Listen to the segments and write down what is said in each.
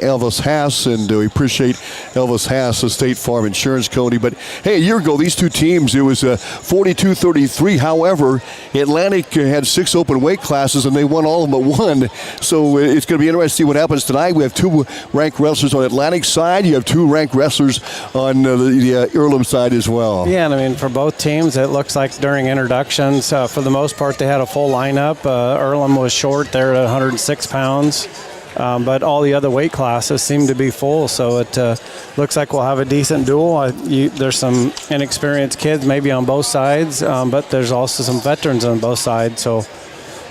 Elvis Haas, and we appreciate Elvis Haas, the State Farm Insurance, Cody. But hey, a year ago, these two teams, it was 42-33. However, Atlantic had 6 open weight classes, and they won all of them but one. So it's going to be interesting to see what happens tonight. We have 2 ranked wrestlers on Atlantic's side. You have 2 ranked wrestlers on the Earlham side as well. Yeah, and I mean, for both teams, it looks like during introductions, for the most part, they had a full lineup. Earlham was short there at 106 pounds. But all the other weight classes seem to be full, so it looks like we'll have a decent duel. There's some inexperienced kids maybe on both sides, but there's also some veterans on both sides, so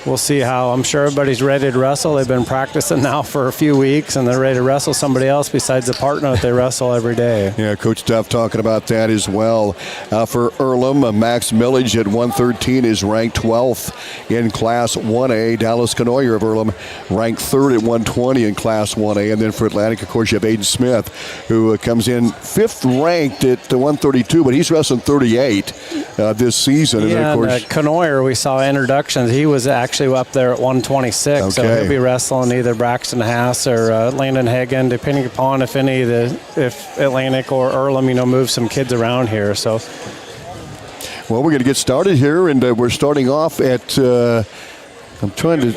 we'll see how. I'm sure everybody's ready to wrestle. They've been practicing now for a few weeks, and they're ready to wrestle somebody else besides the partner that they wrestle every day. Yeah, Coach Duff talking about that as well. For Earlham, Max Millage at 113 is ranked 12th in Class 1A. Dallas Canoyer of Earlham ranked 3rd at 120 in Class 1A. And then for Atlantic, of course, you have Aiden Smith, who comes in 5th ranked at 132, but he's wrestling 38 this season. Yeah, and of course, Canoyer, we saw introductions. He was actually up there at 126, okay. So he'll be wrestling either Braxton Haas or Landon Hagen, depending upon if Atlantic or Earlham, move some kids around here. So, well, we're going to get started here, and we're starting off at. I'm trying to.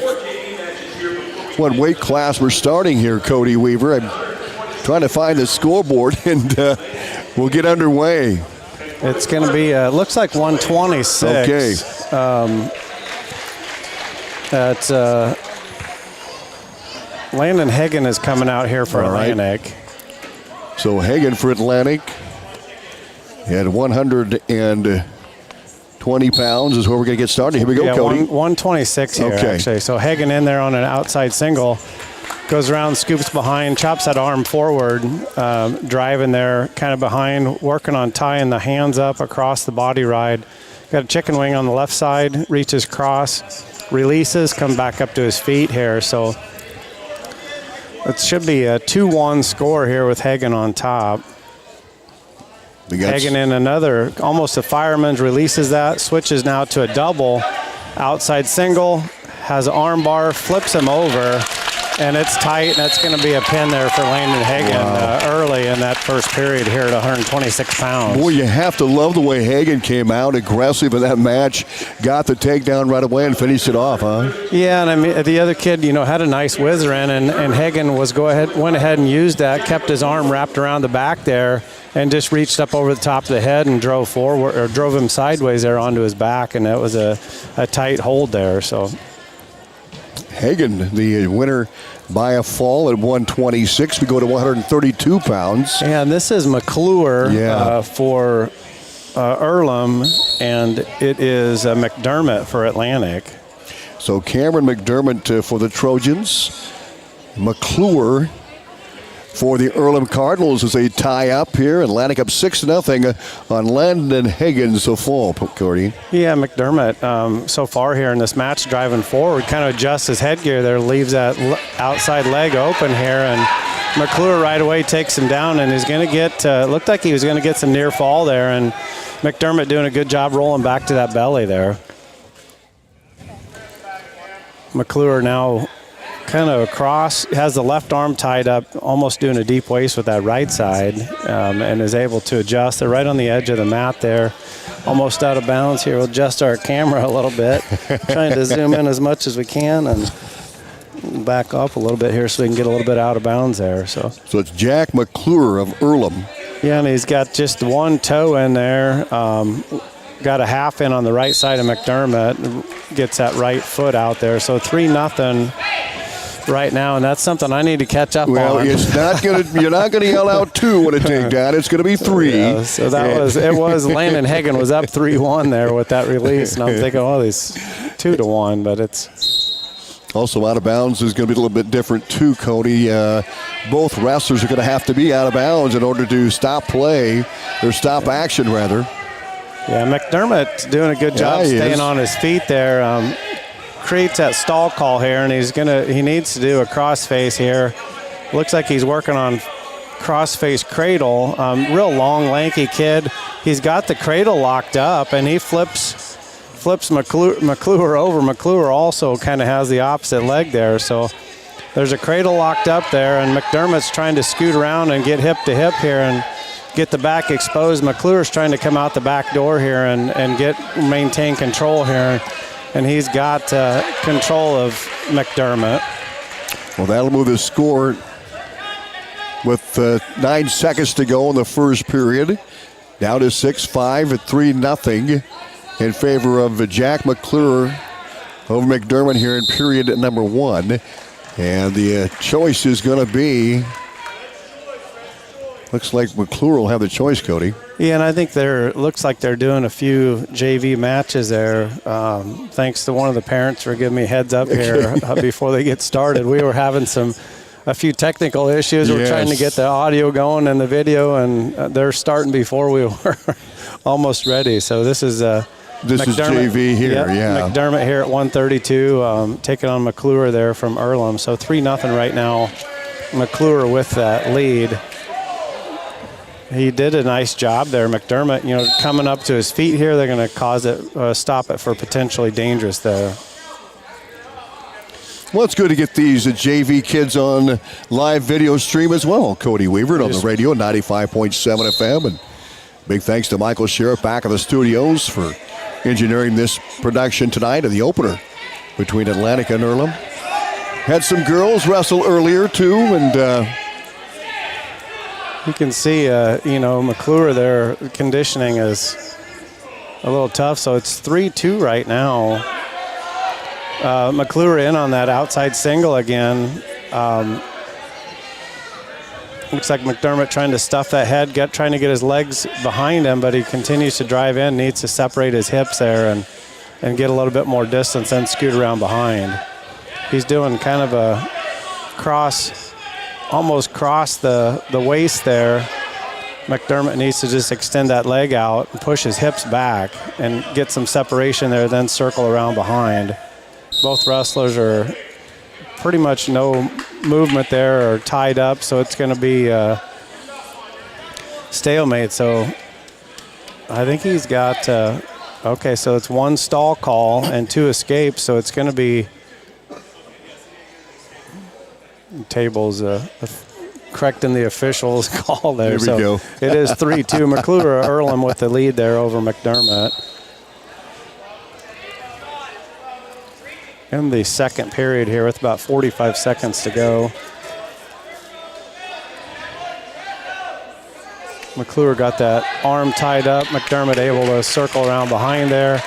What weight class we're starting here, Cody Weaver? I'm trying to find the scoreboard, and we'll get underway. It's going to be. Looks like 126. Okay. That's Landon Hagen is coming out here for Atlantic. Right. So Hagen for Atlantic at 120 pounds is where we're going to get started. Here we go, Cody. 126 here, actually. So Hagen in there on an outside single. Goes around, scoops behind, chops that arm forward, driving there kind of behind, working on tying the hands up across the body ride. Got a chicken wing on the left side, reaches across. Releases, come back up to his feet here. So it should be a 2-1 score here with Hagen on top. Hagen in another, almost a fireman's, releases that, switches now to a double. Outside single, has an arm bar, flips him over, and it's tight. That's going to be a pin there for Landon Hagen early in that first period here at 126 pounds. Boy, you have to love the way Hagen came out aggressive in that match, got the takedown right away and finished it off, huh? Yeah, and I mean the other kid, had a nice whizzer in, and Hagen went ahead and used that, kept his arm wrapped around the back there, and just reached up over the top of the head and drove forward, or drove him sideways there onto his back, and that was a tight hold there. So Hagen, the winner by a fall at 126. We go to 132 pounds. Yeah, and this is McClure for Earlham, and it is McDermott for Atlantic. So Cameron McDermott for the Trojans. McClure for the Earlham Cardinals as they tie up here. Atlantic up 6-0 on Landon Hagen's fall, Cody. Yeah, McDermott so far here in this match driving forward, kind of adjusts his headgear there, leaves that outside leg open here, and McClure right away takes him down and is going to get, looked like he was going to get some near fall there, and McDermott doing a good job rolling back to that belly there. McClure now kind of across, has the left arm tied up, almost doing a deep waist with that right side, and is able to adjust. They're right on the edge of the mat there, almost out of bounds here. We'll adjust our camera a little bit, trying to zoom in as much as we can and back up a little bit here so we can get a little bit out of bounds there. So it's Jack McClure of Earlham. Yeah, and he's got just one toe in there. Got a half in on the right side of McDermott, gets that right foot out there. So 3-0. Right now, and that's something I need to catch up on. Well, it's not going to. You're not going to yell out 2 when it takes down. It's going to be 3. Yeah, so it was Landon Hagen was up 3-1 there with that release, and I'm thinking, oh, these 2-1, but it's also out of bounds is going to be a little bit different too, Cody. Both wrestlers are going to have to be out of bounds in order to stop play or stop action rather. Yeah, McDermott's doing a good job staying on his feet there. Creates that stall call here, and he needs to do a crossface here. Looks like he's working on crossface cradle. Real long, lanky kid. He's got the cradle locked up, and he flips McClure over. McClure also kind of has the opposite leg there, so There's a cradle locked up there, and McDermott's trying to scoot around and get hip to hip here and get the back exposed. McClure's trying to come out the back door here and maintain control here, and he's got control of McDermott. Well, that'll move the score with 9 seconds to go in the first period. Down to 6-5 at 3-0 in favor of Jack McClure over McDermott here in period number 1. And the choice is going to be, looks like McClure will have the choice, Cody. Yeah, and I think looks like they're doing a few JV matches there. Thanks to one of the parents for giving me a heads up here before they get started. We were having a few technical issues. We're trying to get the audio going and the video, and they're starting before we were almost ready. So this is JV here, yeah. McDermott here at 132, taking on McClure there from Earlham. So 3-0 right now. McClure with that lead. He did a nice job there. McDermott, coming up to his feet here, they're going to stop it for potentially dangerous there. Well, it's good to get these JV kids on live video stream as well. Cody Weaver on the radio, 95.7 FM. And big thanks to Michael Sheriff back in the studios for engineering this production tonight of the opener between Atlantic and Earlham. Had some girls wrestle earlier, too, and you can see, McClure, their conditioning is a little tough, so it's 3-2 right now. McClure in on that outside single again. Looks like McDermott trying to stuff that head, trying to get his legs behind him, but he continues to drive in, needs to separate his hips there and get a little bit more distance and scoot around behind. He's doing kind of a almost cross the waist there. McDermott needs to just extend that leg out and push his hips back and get some separation there, then circle around behind. Both wrestlers are pretty much no movement there or tied up, so it's going to be stalemate. So I think he's got, okay, so it's 1 stall call and 2 escapes, so it's going to be tables correcting the officials call there. There we go. It is 3-2. McClure Earlham with the lead there over McDermott. In the second period here with about 45 seconds to go. McClure got that arm tied up. McDermott able to circle around behind there.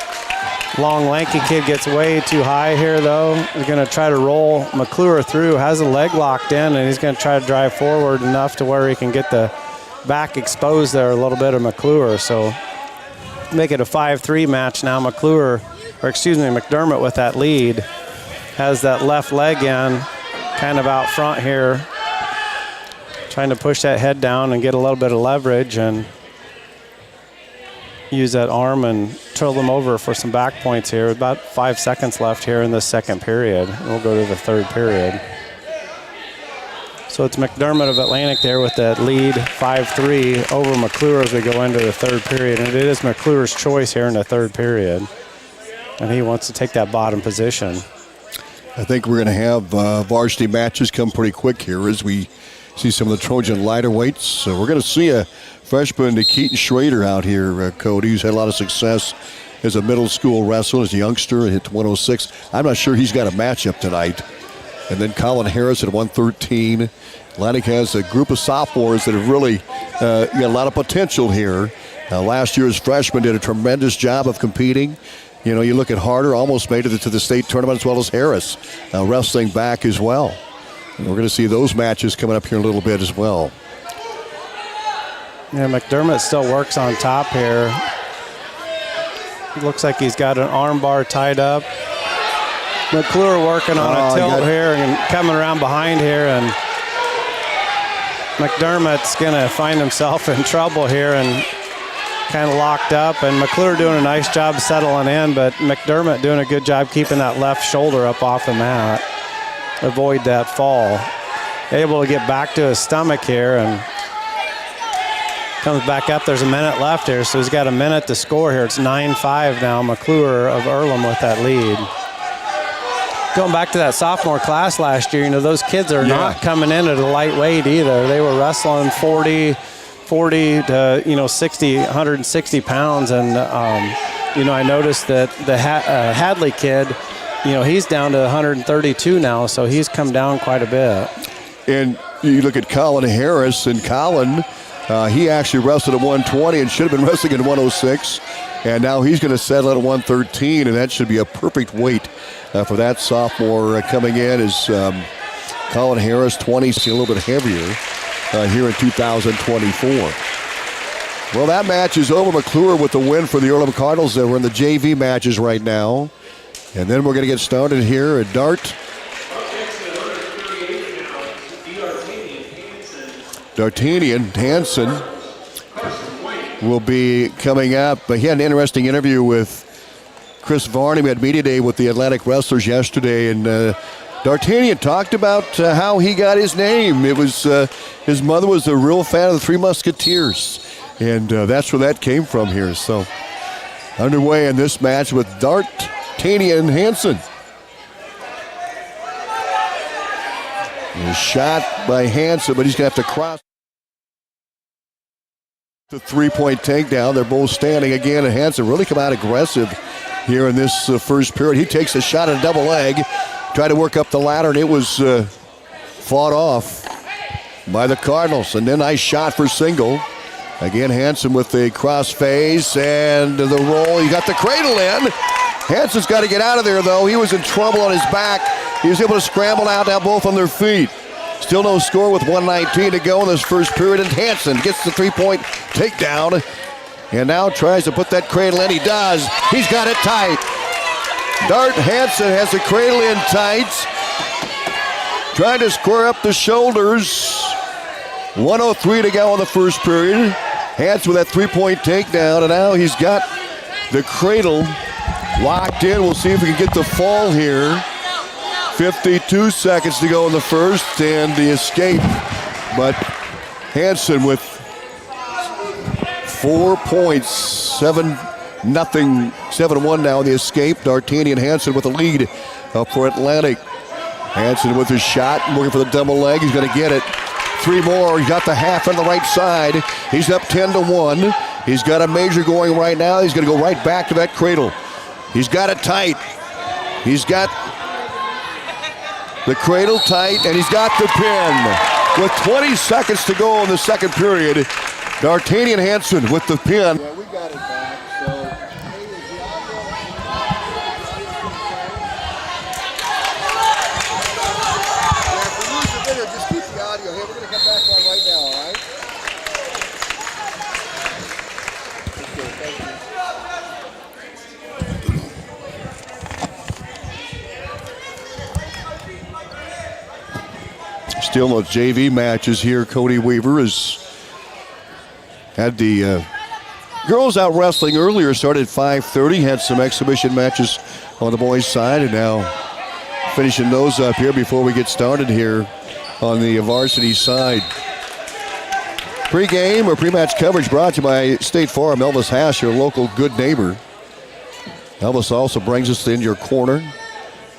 Long, lanky kid gets way too high here, though. He's going to try to roll McClure through, has a leg locked in, and he's going to try to drive forward enough to where he can get the back exposed there a little bit of McClure. So make it a 5-3 match now. McDermott with that lead. Has that left leg in, kind of out front here. Trying to push that head down and get a little bit of leverage and use that arm and twirl them over for some back points here. About 5 seconds left here in the second period. We'll go to the third period. So it's McDermott of Atlantic there with that lead, 5-3 over McClure as we go into the third period. And it is McClure's choice here in the third period. And he wants to take that bottom position. I think we're going to have varsity matches come pretty quick here as we see some of the Trojan lighter weights. So we're going to see a freshman, Keaton Schrader, out here, Cody, who's had a lot of success as a middle school wrestler, as a youngster, hit 106. I'm not sure he's got a matchup tonight. And then Colin Harris at 113. Atlantic has a group of sophomores that have really got a lot of potential here. Last year's freshman did a tremendous job of competing. You know, you look at Harder, almost made it to the state tournament, as well as Harris, wrestling back as well. And we're going to see those matches coming up here in a little bit as well. Yeah, McDermott still works on top here. It looks like he's got an arm bar tied up. McClure working on a tilt here and coming around behind here, and McDermott's going to find himself in trouble here and kind of locked up, and McClure doing a nice job settling in, but McDermott doing a good job keeping that left shoulder up off the mat. Avoid that fall. Able to get back to his stomach here and comes back up. There's a minute left here, so he's got a minute to score here. It's 9-5 now. McClure of Earlham with that lead. going back to that sophomore class last year, those kids are not coming in at a lightweight either. They were wrestling 40 to 60, 160 pounds, and I noticed that the Hadley kid, he's down to 132 now, so he's come down quite a bit. And you look at Colin Harris, and Colin, he actually wrestled at 120 and should have been wrestling at 106. And now he's going to settle at 113, and that should be a perfect weight for that sophomore coming in is Colin Harris, 20, a little bit heavier here in 2024. Well, that match is over. McClure with the win for the Earlham Cardinals. We're in the JV matches right now. And then we're going to get started here at Dart. D'Artagnan Hansen will be coming up. But he had an interesting interview with Chris Varney. We had media day with the Atlantic Wrestlers yesterday, and D'Artagnan talked about how he got his name. It was his mother was a real fan of the Three Musketeers, and that's where that came from here. So underway in this match with D'Artagnan Hansen. A shot by Hansen, but he's going to have to cross the three-point takedown. They're both standing again, and Hansen really come out aggressive here in this first period. He takes a shot at a double leg, tried to work up the ladder, and it was fought off by the Cardinals. And then nice shot for single. Again, Hansen with the crossface and the roll. He got the cradle in. Hansen's got to get out of there, though. He was in trouble on his back. He was able to scramble out, now both on their feet. Still no score with 1:19 to go in this first period, and Hansen gets the three-point takedown and now tries to put that cradle in. He does. He's got it tight. Dart Hansen has the cradle in tight. Trying to square up the shoulders. 1:03 to go in the first period. Hansen with that three-point takedown, and now he's got the cradle locked in. We'll see if we can get the fall here. 52 seconds to go in the first, and the escape. But Hansen with 4 points, 7-0, 7-1 now in the escape. D'Artagnan Hansen with the lead up for Atlantic. Hansen with his shot, looking for the double leg. He's going to get it. 3 more. He's got the half on the right side. He's up 10-1. He's got a major going right now. He's going to go right back to that cradle. He's got it tight. He's got the cradle tight, and he's got the pin. With 20 seconds to go in the second period, D'Artagnan Hansen with the pin. Yeah, we got it back. So, if we lose the video, just keep the audio here. We're going to come back on right now, all right? Okay, thank you. Still no JV matches here. Cody Weaver has had the girls out wrestling earlier. Started at 5:30. Had some exhibition matches on the boys' side, and now finishing those up here before we get started here on the varsity side. Pre-game or pre-match coverage brought to you by State Farm. Elvis Haas, your local good neighbor. Elvis also brings us in your corner.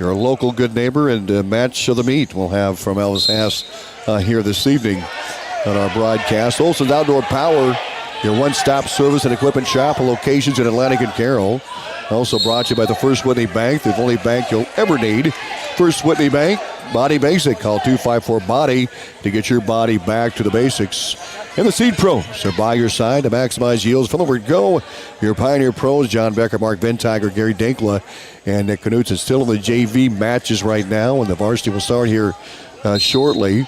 You're a local good neighbor, and match of the meet we'll have from Elvis Haas here this evening on our broadcast. Olson's Outdoor Power, your one-stop service and equipment shop, locations in Atlantic and Carroll. Also brought to you by the First Whitney Bank, the only bank you'll ever need. First Whitney Bank, Body Basic. Call 254-BODY to get your body back to the basics. And the Seed Pros are by your side to maximize yields. From over go, your Pioneer Pros, John Becker, Mark Ventiger, Gary Dinkla, and Nick Knutson is still in the JV matches right now, and the varsity will start here shortly.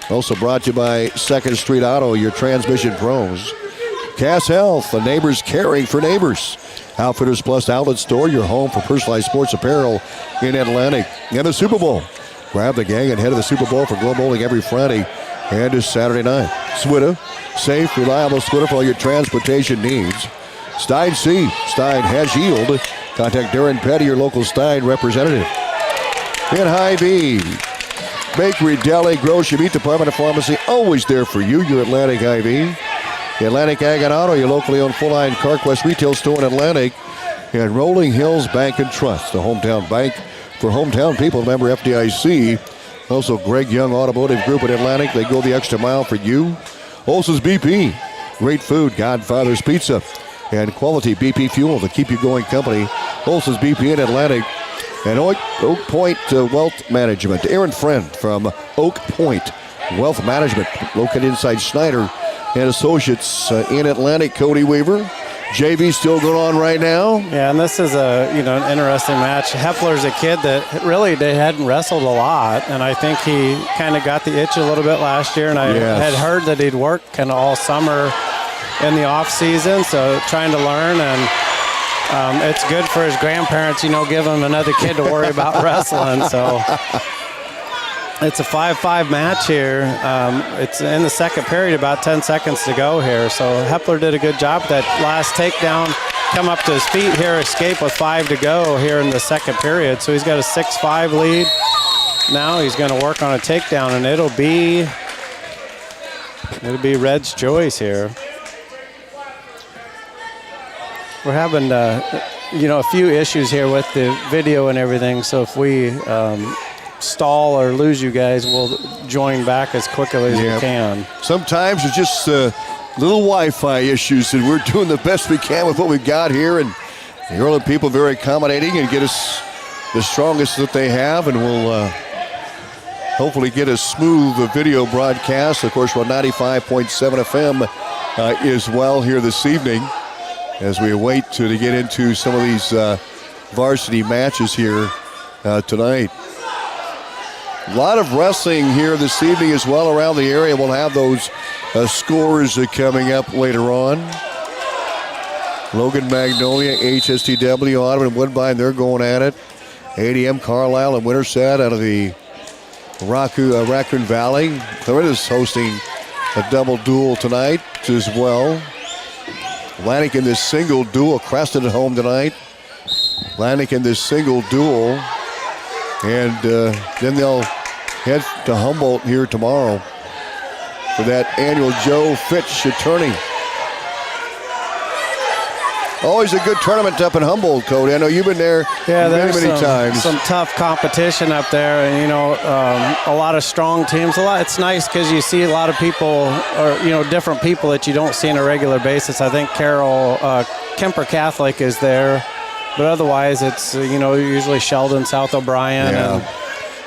Also brought to you by 2nd Street Auto, your transmission pros. Cass Health, the neighbors caring for neighbors. Outfitters Plus Outlet Store, your home for personalized sports apparel in Atlantic. And the Super Bowl. Grab the gang and head to the Super Bowl for Glow Bowling every Friday and is Saturday night. Switta, safe, reliable Switta for all your transportation needs. Stein C. Stein has yield. Contact Darren Petty, your local Stein representative. In Hy-Vee, bakery, deli, grocery, meat department, and pharmacy, always there for you, your Atlantic Hy-Vee. Atlantic Ag and Auto, your locally owned full-line CarQuest retail store in Atlantic. And Rolling Hills Bank and Trust, the hometown bank for hometown people. Remember FDIC. Also, Greg Young Automotive Group in Atlantic. They go the extra mile for you. Olson's BP. Great food. Godfather's Pizza. And quality BP fuel to keep you going company. Olson's BP in Atlantic. And Oak Point Wealth Management. Aaron Friend from Oak Point Wealth Management. Located inside Schneider and Associates in Atlantic. Cody Weaver. JV still going on right now. Yeah, and this is an interesting match. Hepler's a kid that really they hadn't wrestled a lot, and I think he kind of got the itch a little bit last year, and I had heard that he'd worked kind of all summer in the off season, so trying to learn, and it's good for his grandparents, give him another kid to worry about wrestling. So it's a 5-5 match here. It's in the second period, about 10 seconds to go here. So Hepler did a good job. That last takedown, come up to his feet here, escape with 5 to go here in the second period. So he's got a 6-5 lead. Now he's going to work on a takedown, and it'll be Red's choice here. We're having a few issues here with the video and everything. So if we stall or lose you guys, we'll join back as quickly as we can. Sometimes it's just little Wi-Fi issues, and we're doing the best we can with what we've got here, and the Earlham people are very accommodating and get us the strongest that they have, and we'll hopefully get a smooth video broadcast. Of course, we're on 95.7 FM as well here this evening as we await to get into some of these varsity matches here tonight. A lot of wrestling here this evening as well around the area. We'll have those scores coming up later on. Logan Magnolia, HSTW, Autumn and Woodbine, they're going at it. ADM Carlisle and Winterset out of the Raccoon Valley. Claretta's hosting a double duel tonight as well. Atlantic in this single duel. Creston at home tonight. Atlantic in this single duel. And then they'll head to Humboldt here tomorrow for that annual Joe Fitch tourney. Always a good tournament up in Humboldt, Cody. I know you've been there many times. Some tough competition up there, and a lot of strong teams. It's nice because you see a lot of people, or different people that you don't see on a regular basis. I think Carol Kemper Catholic is there, but otherwise it's usually Sheldon, South O'Brien,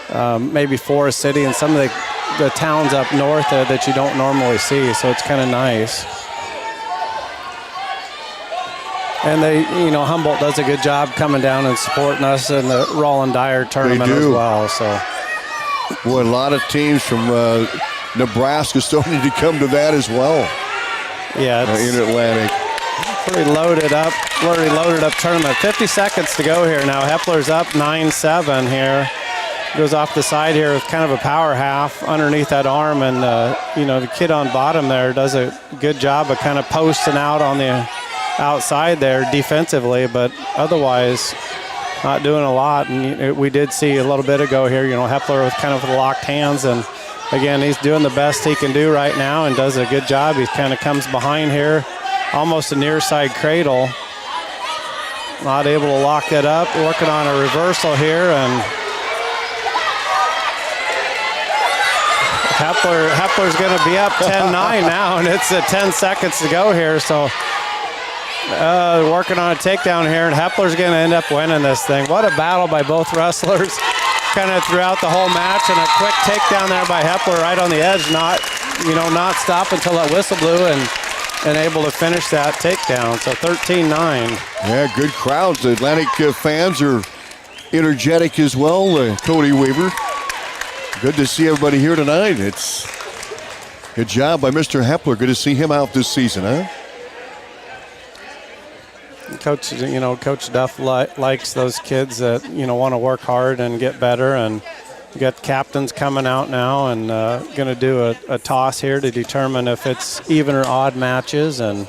and maybe Forest City, and some of the towns up north that you don't normally see. So it's kind of nice. And Humboldt does a good job coming down and supporting us in the Roland Dyer tournament as well. So, boy, a lot of teams from Nebraska starting to come to that as well. Yeah, in Atlantic. Pretty loaded up tournament. 50 seconds to go here now. Hepler's up 9-7 here. Goes off the side here with kind of a power half underneath that arm, and the kid on bottom there does a good job of kind of posting out on the outside there defensively, but otherwise not doing a lot. And we did see a little bit ago here, Hepler with kind of locked hands, and again, he's doing the best he can do right now and does a good job. He kind of comes behind here, almost a near side cradle. Not able to lock that up, working on a reversal here, and Hepler's going to be up 10-9 now, and it's 10 seconds to go here, so working on a takedown here, and Hepler's going to end up winning this thing. What a battle by both wrestlers kind of throughout the whole match, and a quick takedown there by Hepler right on the edge, not stop until that whistle blew, and able to finish that takedown. So 13-9. Yeah, good crowds. The Atlantic fans are energetic as well. Cody Weaver. Good to see everybody here tonight. It's good job by Mr. Hepler. Good to see him out this season, huh? Coach Duff likes those kids that, want to work hard and get better. And we got captains coming out now and going to do a toss here to determine if it's even or odd matches. And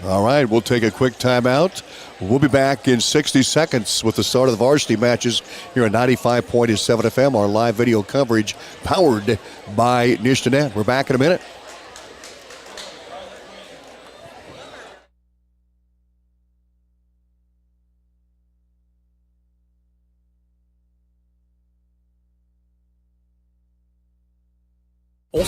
all right, we'll take a quick timeout. We'll be back in 60 seconds with the start of the varsity matches here at 95.7 FM, our live video coverage powered by Nishtanet. We're back in a minute.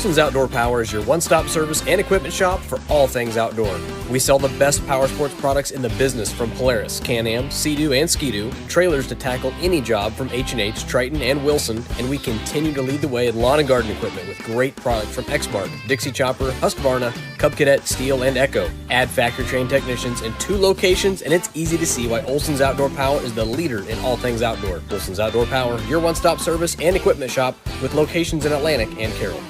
Olson's Outdoor Power is your one-stop service and equipment shop for all things outdoor. We sell the best power sports products in the business, from Polaris, Can-Am, Sea-Doo, and Ski-Doo, trailers to tackle any job from H&H, Triton, and Wilson, and we continue to lead the way in lawn and garden equipment with great products from Exmark, Dixie Chopper, Husqvarna, Cub Cadet, Steel, and Echo. Add factory-trained technicians in 2 locations, and it's easy to see why Olson's Outdoor Power is the leader in all things outdoor. Olson's Outdoor Power, your one-stop service and equipment shop with locations in Atlantic and Carroll.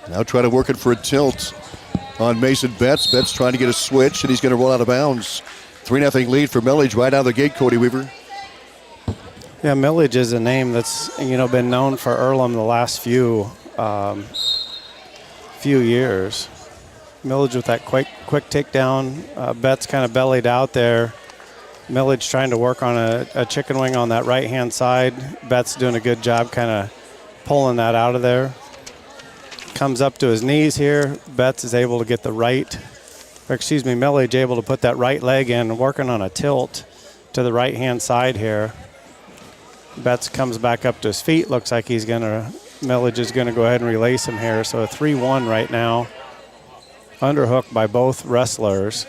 Now trying to work it for a tilt on Mason Betts. Betts trying to get a switch, and he's going to roll out of bounds. 3-0 lead for Millage right out of the gate, Cody Weaver. Yeah, Millage is a name that's been known for Earlham the last few years. Millage with that quick takedown. Betts kind of bellied out there. Millage trying to work on a chicken wing on that right-hand side. Betts doing a good job kind of pulling that out of there. Comes up to his knees here. Betts is able to get Millage able to put that right leg in, working on a tilt to the right-hand side here. Betts comes back up to his feet. Looks like Millage is going to go ahead and release him here. So a 3-1 right now. Underhook by both wrestlers.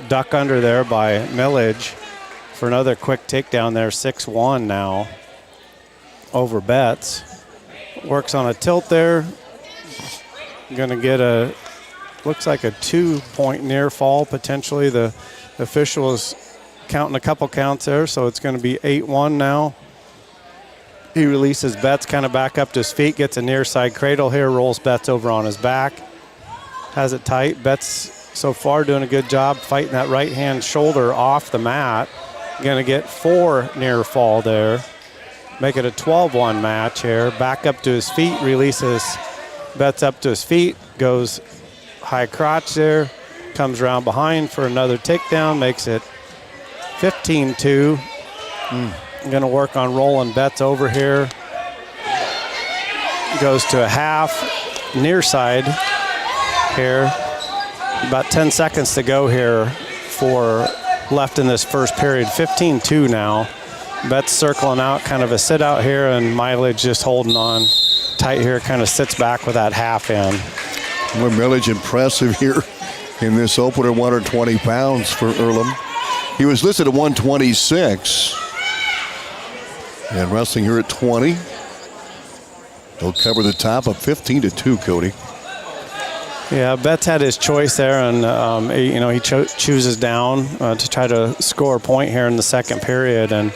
Duck under there by Millage for another quick takedown there. 6-1 now over Betts. Works on a tilt there. Going to get looks like a 2-point near fall potentially. The official is counting a couple counts there, so it's going to be 8-1 now. He releases Betts kind of back up to his feet, gets a near side cradle here, rolls Betts over on his back, has it tight. Betts so far doing a good job fighting that right hand shoulder off the mat. Going to get 4 near fall there. Make it a 12-1 match here. Back up to his feet, releases Betts up to his feet, goes high crotch there, comes around behind for another takedown, makes it 15-2. Going to work on rolling Betts over here. Goes to a half, near side here. About 10 seconds to go here for left in this first period. 15-2 now. Betts circling out, kind of a sit out here, and Millage just holding on tight here, kind of sits back with that half in. Well, Millage impressive here in this opener, 120 pounds for Earlham. He was listed at 126. And wrestling here at 20. He'll cover the top of 15-2, Cody. Yeah, Betts had his choice there, and he chooses down to try to score a point here in the second period, and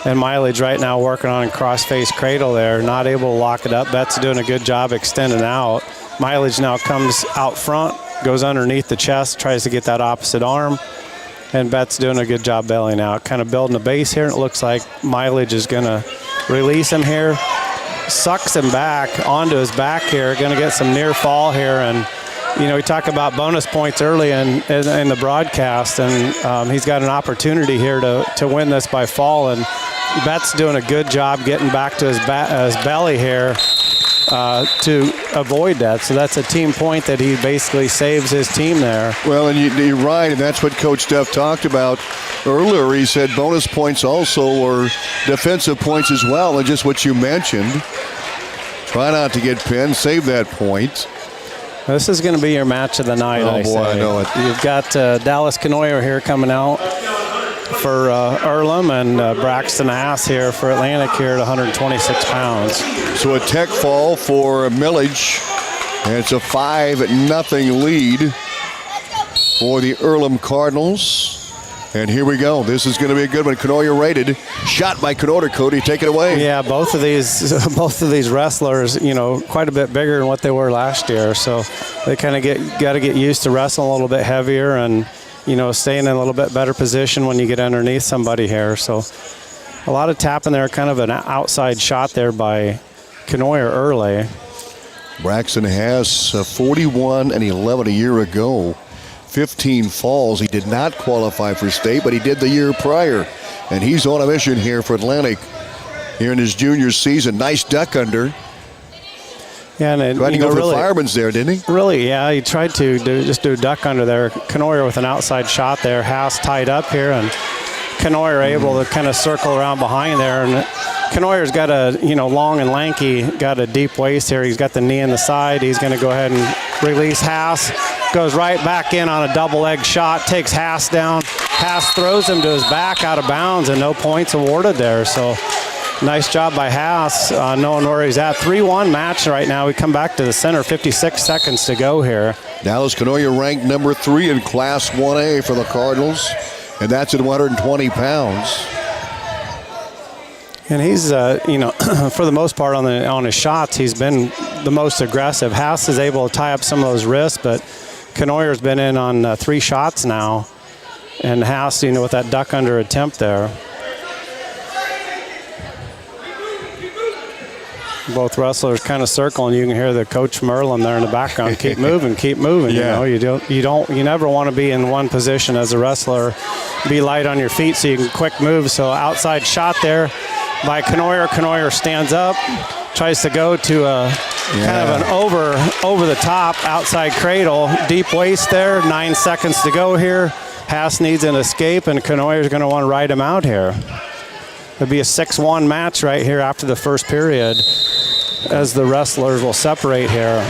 Millage right now working on a cross-face cradle there, not able to lock it up. Betts doing a good job extending out. Millage now comes out front, goes underneath the chest, tries to get that opposite arm, and Betts doing a good job bailing out, kind of building a base here, and it looks like Millage is going to release him here, sucks him back onto his back here, going to get some near fall here, and we talk about bonus points early in the broadcast, and he's got an opportunity here to win this by fall, and Betts doing a good job getting back to his belly here to avoid that. So that's a team point that he basically saves his team there. Well, and you're right, and that's what Coach Duff talked about earlier. He said bonus points also are defensive points as well, and just what you mentioned. Try not to get pinned, save that point. This is going to be your match of the night, I know it. You've got Dallas Canoyer here coming out for Earlham, and Braxton Ass here for Atlantic here at 126 pounds. So a tech fall for Millage, and it's a 5-0 lead for the Earlham Cardinals. And here we go. This is going to be a good one. Canoyer rated. Shot by Canoyer. Cody, take it away. Yeah, both of these wrestlers, quite a bit bigger than what they were last year. So they kind of got to get used to wrestling a little bit heavier. And, staying in a little bit better position when you get underneath somebody here. So a lot of tapping there, kind of an outside shot there by Kenoyer early. Braxton has 41 and 11 a year ago. 15 falls. He did not qualify for state, but he did the year prior. And he's on a mission here for Atlantic here in his junior season. Nice duck under. Yeah, and Tried to go for really, fireman's there, didn't he? Really, yeah. He tried to do duck under there. Kenoyer with an outside shot there. Haas tied up here, and Kenoyer able to kind of circle around behind there. And Kenoyer's got a, long and lanky, got a deep waist here. He's got the knee in the side. He's going to go ahead and release Haas. Goes right back in on a double leg shot, takes Haas down. Haas throws him to his back out of bounds, and no points awarded there. So nice job by Haas, knowing where he's at. 3-1 match right now. We come back to the center, 56 seconds to go here. Dallas Kenoyer ranked number 3 in Class 1A for the Cardinals, and that's at 120 pounds. And he's, for the most part on his shots, he's been the most aggressive. Haas is able to tie up some of those wrists, but Kenoyer's been in on 3 shots now. And Haas, with that duck under attempt there. Both wrestlers kind of circling. You can hear the coach from Earlham there in the background. Keep moving, keep moving. Yeah. You never want to be in one position as a wrestler. Be light on your feet so you can quick move. So outside shot there by Kenoyer. Kenoyer stands up, tries to go to kind of an over the top outside cradle. Deep waist there. 9 seconds to go here. Haas needs an escape, and Kenoyer's going to want to ride him out here. It'll be a 6-1 match right here after the first period, as the wrestlers will separate here.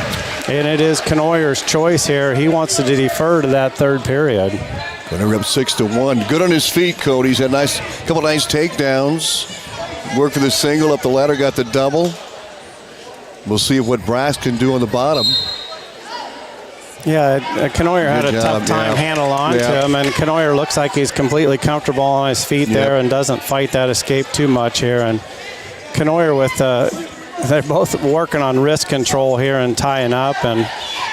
And it is Kenoyer's choice here. He wants to defer to that third period. Kenoyer up 6-1. Good on his feet, Cody. He's had couple nice takedowns. Worked for the single, up the ladder, got the double. We'll see what Brass can do on the bottom. Yeah, Kenoyer had a tough time handling on to him, and Kenoyer looks like he's completely comfortable on his feet there and doesn't fight that escape too much here. And Kenoyer they're both working on wrist control here and tying up, and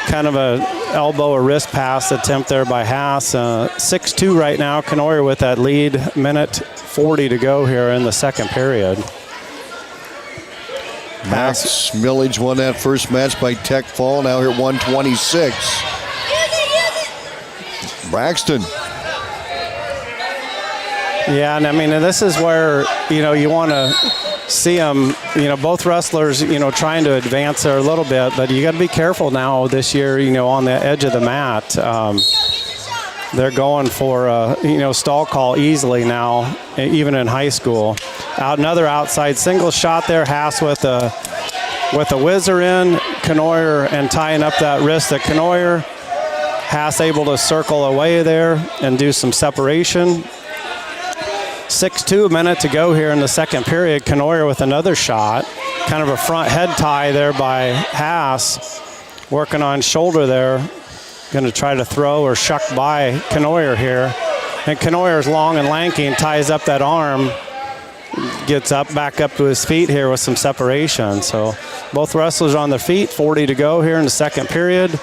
kind of a elbow or wrist pass attempt there by Haas. 6-2 right now. Kenoyer with that lead. Minute 40 to go here in the second period. Max Millage won that first match by tech fall. Now here at 126. Braxton. Yeah, and I mean, this is where, you want to see them, both wrestlers, trying to advance there a little bit, but you got to be careful now this year, on the edge of the mat. They're going for, stall call easily now, even in high school. Another outside single shot there. Haas with a whizzer in. Kenoyer and tying up that wrist at Kenoyer. Haas able to circle away there and do some separation. 6-2, a minute to go here in the second period. Kenoyer with another shot. Kind of a front head tie there by Haas. Working on shoulder there. Going to try to throw or shuck by Kenoyer here. And Kenoyer's long and lanky and ties up that arm. Gets back up to his feet here with some separation. So both wrestlers on their feet, 40 to go here in the second period.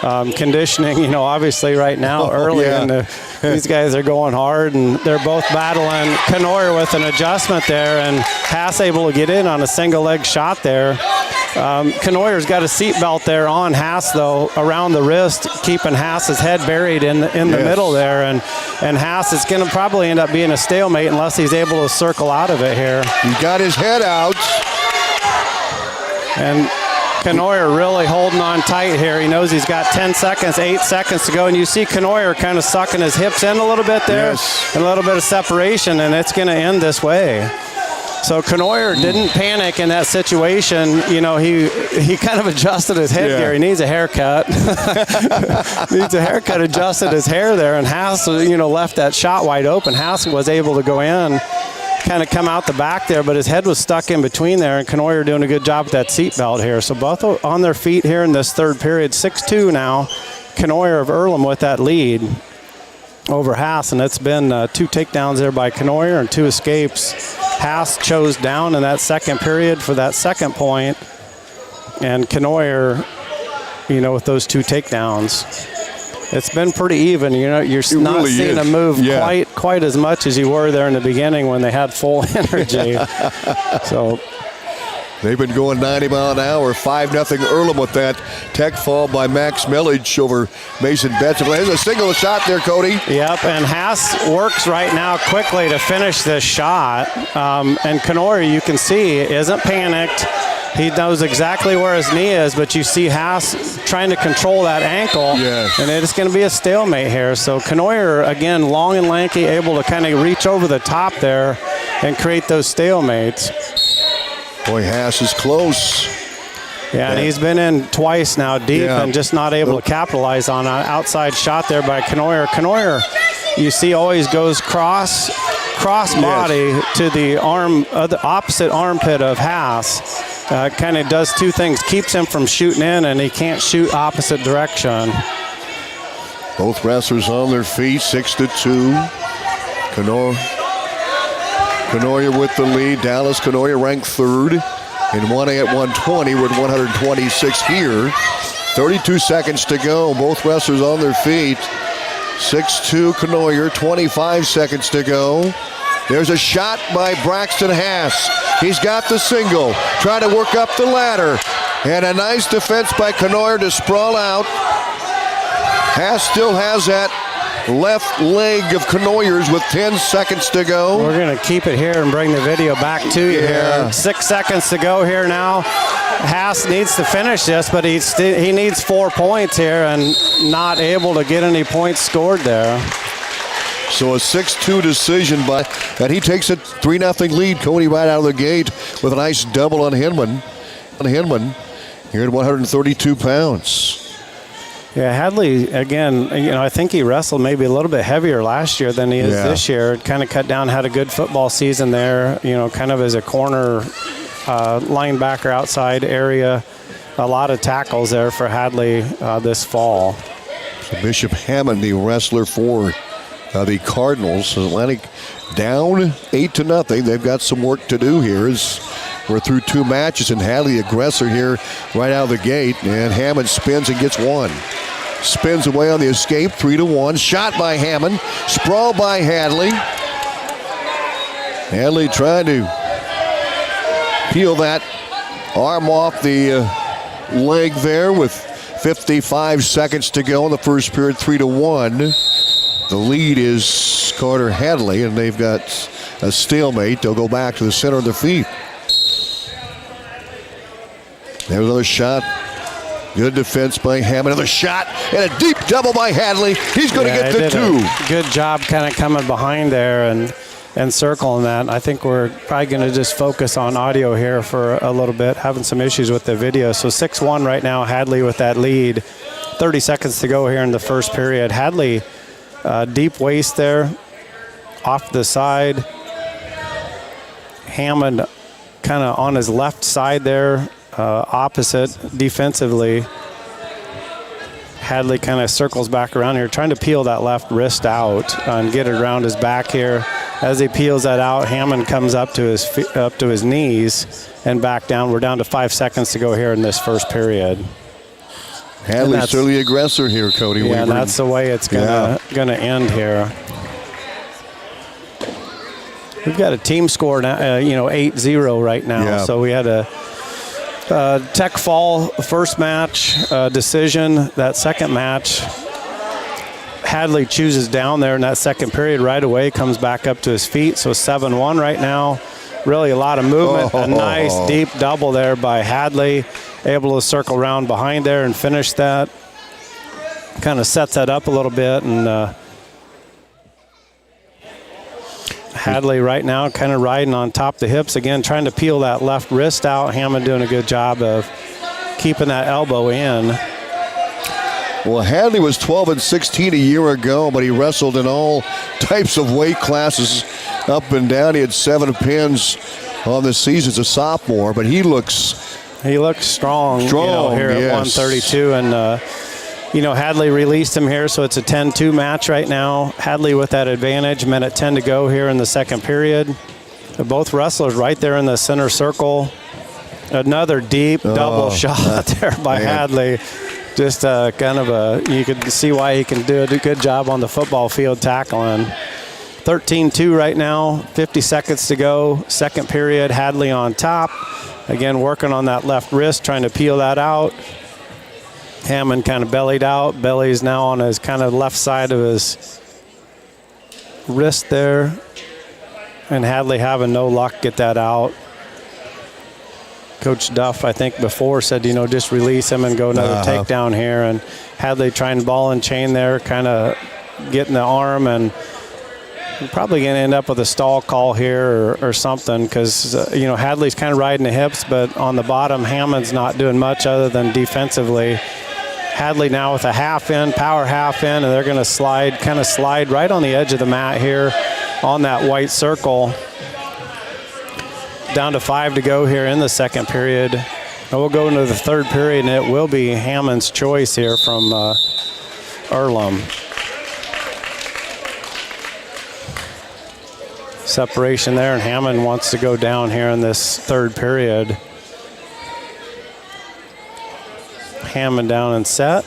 Conditioning, obviously right now early, and these guys are going hard, and they're both battling. Kenoyer with an adjustment there, and Haas able to get in on a single leg shot there. Kenoyer's got a seatbelt there on Haas, though, around the wrist, keeping Haas's head buried in the middle there, and Haas is going to probably end up being a stalemate unless he's able to circle out of it here. He got his head out. And Kenoyer really holding on tight here. He knows he's got 10 seconds, 8 seconds to go. And you see Kenoyer kind of sucking his hips in a little bit there. Yes. And a little bit of separation, and it's going to end this way. So Kenoyer didn't panic in that situation. He kind of adjusted his head here. He needs a haircut. Adjusted his hair there. And Haas, left that shot wide open. Haas was able to go in, kind of come out the back there, but his head was stuck in between there, and Kenoyer doing a good job with that seatbelt here. So both on their feet here in this third period. 6-2 now. Kenoyer of Earlham with that lead over Haas, and it's been 2 takedowns there by Kenoyer and 2 escapes. Haas chose down in that second period for that second point, and Kenoyer, with those 2 takedowns. It's been pretty even. You're not really seeing is. them move Yeah. quite as much as you were there in the beginning when they had full energy. So they've been going 90 mile an hour. 5-0 Earlham with that tech fall by Max Milledge over Mason Betts. There's a single shot there, Cody. Yep, and Haas works right now quickly to finish this shot. And Kenoyer, you can see, isn't panicked. He knows exactly where his knee is, but you see Haas trying to control that ankle. Yes. And it's going to be a stalemate here. So Kenoyer, again, long and lanky, able to kind of reach over the top there and create those stalemates. Boy, Haas is close. Yeah, and he's been in twice now deep Yeah. and just not able to capitalize on an outside shot there by Kenoyer. Kenoyer, you see, always goes cross body to the opposite armpit of Haas. Kind of does two things, keeps him from shooting in, and he can't shoot opposite direction. Both wrestlers on their feet, 6-2. Kenoyer with the lead. Dallas Kenoyer ranked third in 1A at 120. We're at 126 here. 32 seconds to go. Both wrestlers on their feet. 6-2 Kenoyer, 25 seconds to go. There's a shot by Braxton Haas. He's got the single. Trying to work up the ladder. And a nice defense by Kenoyer to sprawl out. Haas still has that left leg of Kenoyer's with 10 seconds to go. We're going to keep it here and bring the video back to you here. 6 seconds to go here now. Haas needs to finish this, but he needs 4 points here and not able to get any points scored there. So a 6-2 decision, and he takes a 3-0 lead. Cody right out of the gate with a nice double on Hinman. Here at 132 pounds. Yeah, Hadley, again, I think he wrestled maybe a little bit heavier last year than he is this year. Kind of cut down, had a good football season there, kind of as a corner linebacker outside area. A lot of tackles there for Hadley this fall. So Bishop Hammond, the wrestler for the Cardinals. Atlantic down 8-0. They've got some work to do here as we're through 2 matches, and Hadley aggressor here right out of the gate, and Hammond spins and gets one. Spins away on the escape, 3-1. Shot by Hammond, sprawl by Hadley. Hadley trying to peel that arm off the leg there with 55 seconds to go in the first period, 3-1. The lead is Carter Hadley, and they've got a stalemate. They'll go back to the center of their feet. There's another shot. Good defense by Hammond. Another shot and a deep double by Hadley. He's going to get the 2. Good job kind of coming behind there and circling that. I think we're probably going to just focus on audio here for a little bit, having some issues with the video. So 6-1 right now, Hadley with that lead. 30 seconds to go here in the first period. Hadley, deep waist there, off the side. Hammond kind of on his left side there, opposite defensively. Hadley kind of circles back around here, trying to peel that left wrist out and get it around his back here. As he peels that out, Hammond comes up to his knees and back down. We're down to 5 seconds to go here in this first period. Hadley's certainly aggressor here, Cody. Yeah, that's the way it's gonna end here. We've got a team score now, 8-0 right now. Yeah. So we had a Tech Fall first match decision. That second match, Hadley chooses down there in that second period right away, comes back up to his feet. So 7-1 right now. Really a lot of movement. A nice deep double there by Hadley. Able to circle around behind there and finish that. Kind of sets that up a little bit. And Hadley right now kind of riding on top of the hips. Again, trying to peel that left wrist out. Hammond doing a good job of keeping that elbow in. Well, Hadley was 12-16 a year ago, but he wrestled in all types of weight classes up and down. He had 7 pins on the season as a sophomore, but he looks strong here at 132. And, Hadley released him here, so it's a 10-2 match right now. Hadley with that advantage, minute 10 to go here in the second period. Both wrestlers right there in the center circle. Another deep double shot there by Hadley. Just you could see why he can do a good job on the football field tackling. 13-2 right now, 50 seconds to go. Second period, Hadley on top. Again, working on that left wrist, trying to peel that out. Hammond kind of bellied out. Belly's now on his kind of left side of his wrist there. And Hadley having no luck get that out. Coach Duff, I think before said, just release him and go another takedown here. And Hadley trying ball and chain there, kind of getting the arm, and probably going to end up with a stall call here or something, because, Hadley's kind of riding the hips, but on the bottom, Hammond's not doing much other than defensively. Hadley now with a half in, power half in, and they're going to slide right on the edge of the mat here on that white circle. Down to 5 to go here in the second period. And we'll go into the third period, and it will be Hammond's choice here from Earlham. Separation there, and Hammond wants to go down here in this third period. Hammond down and set.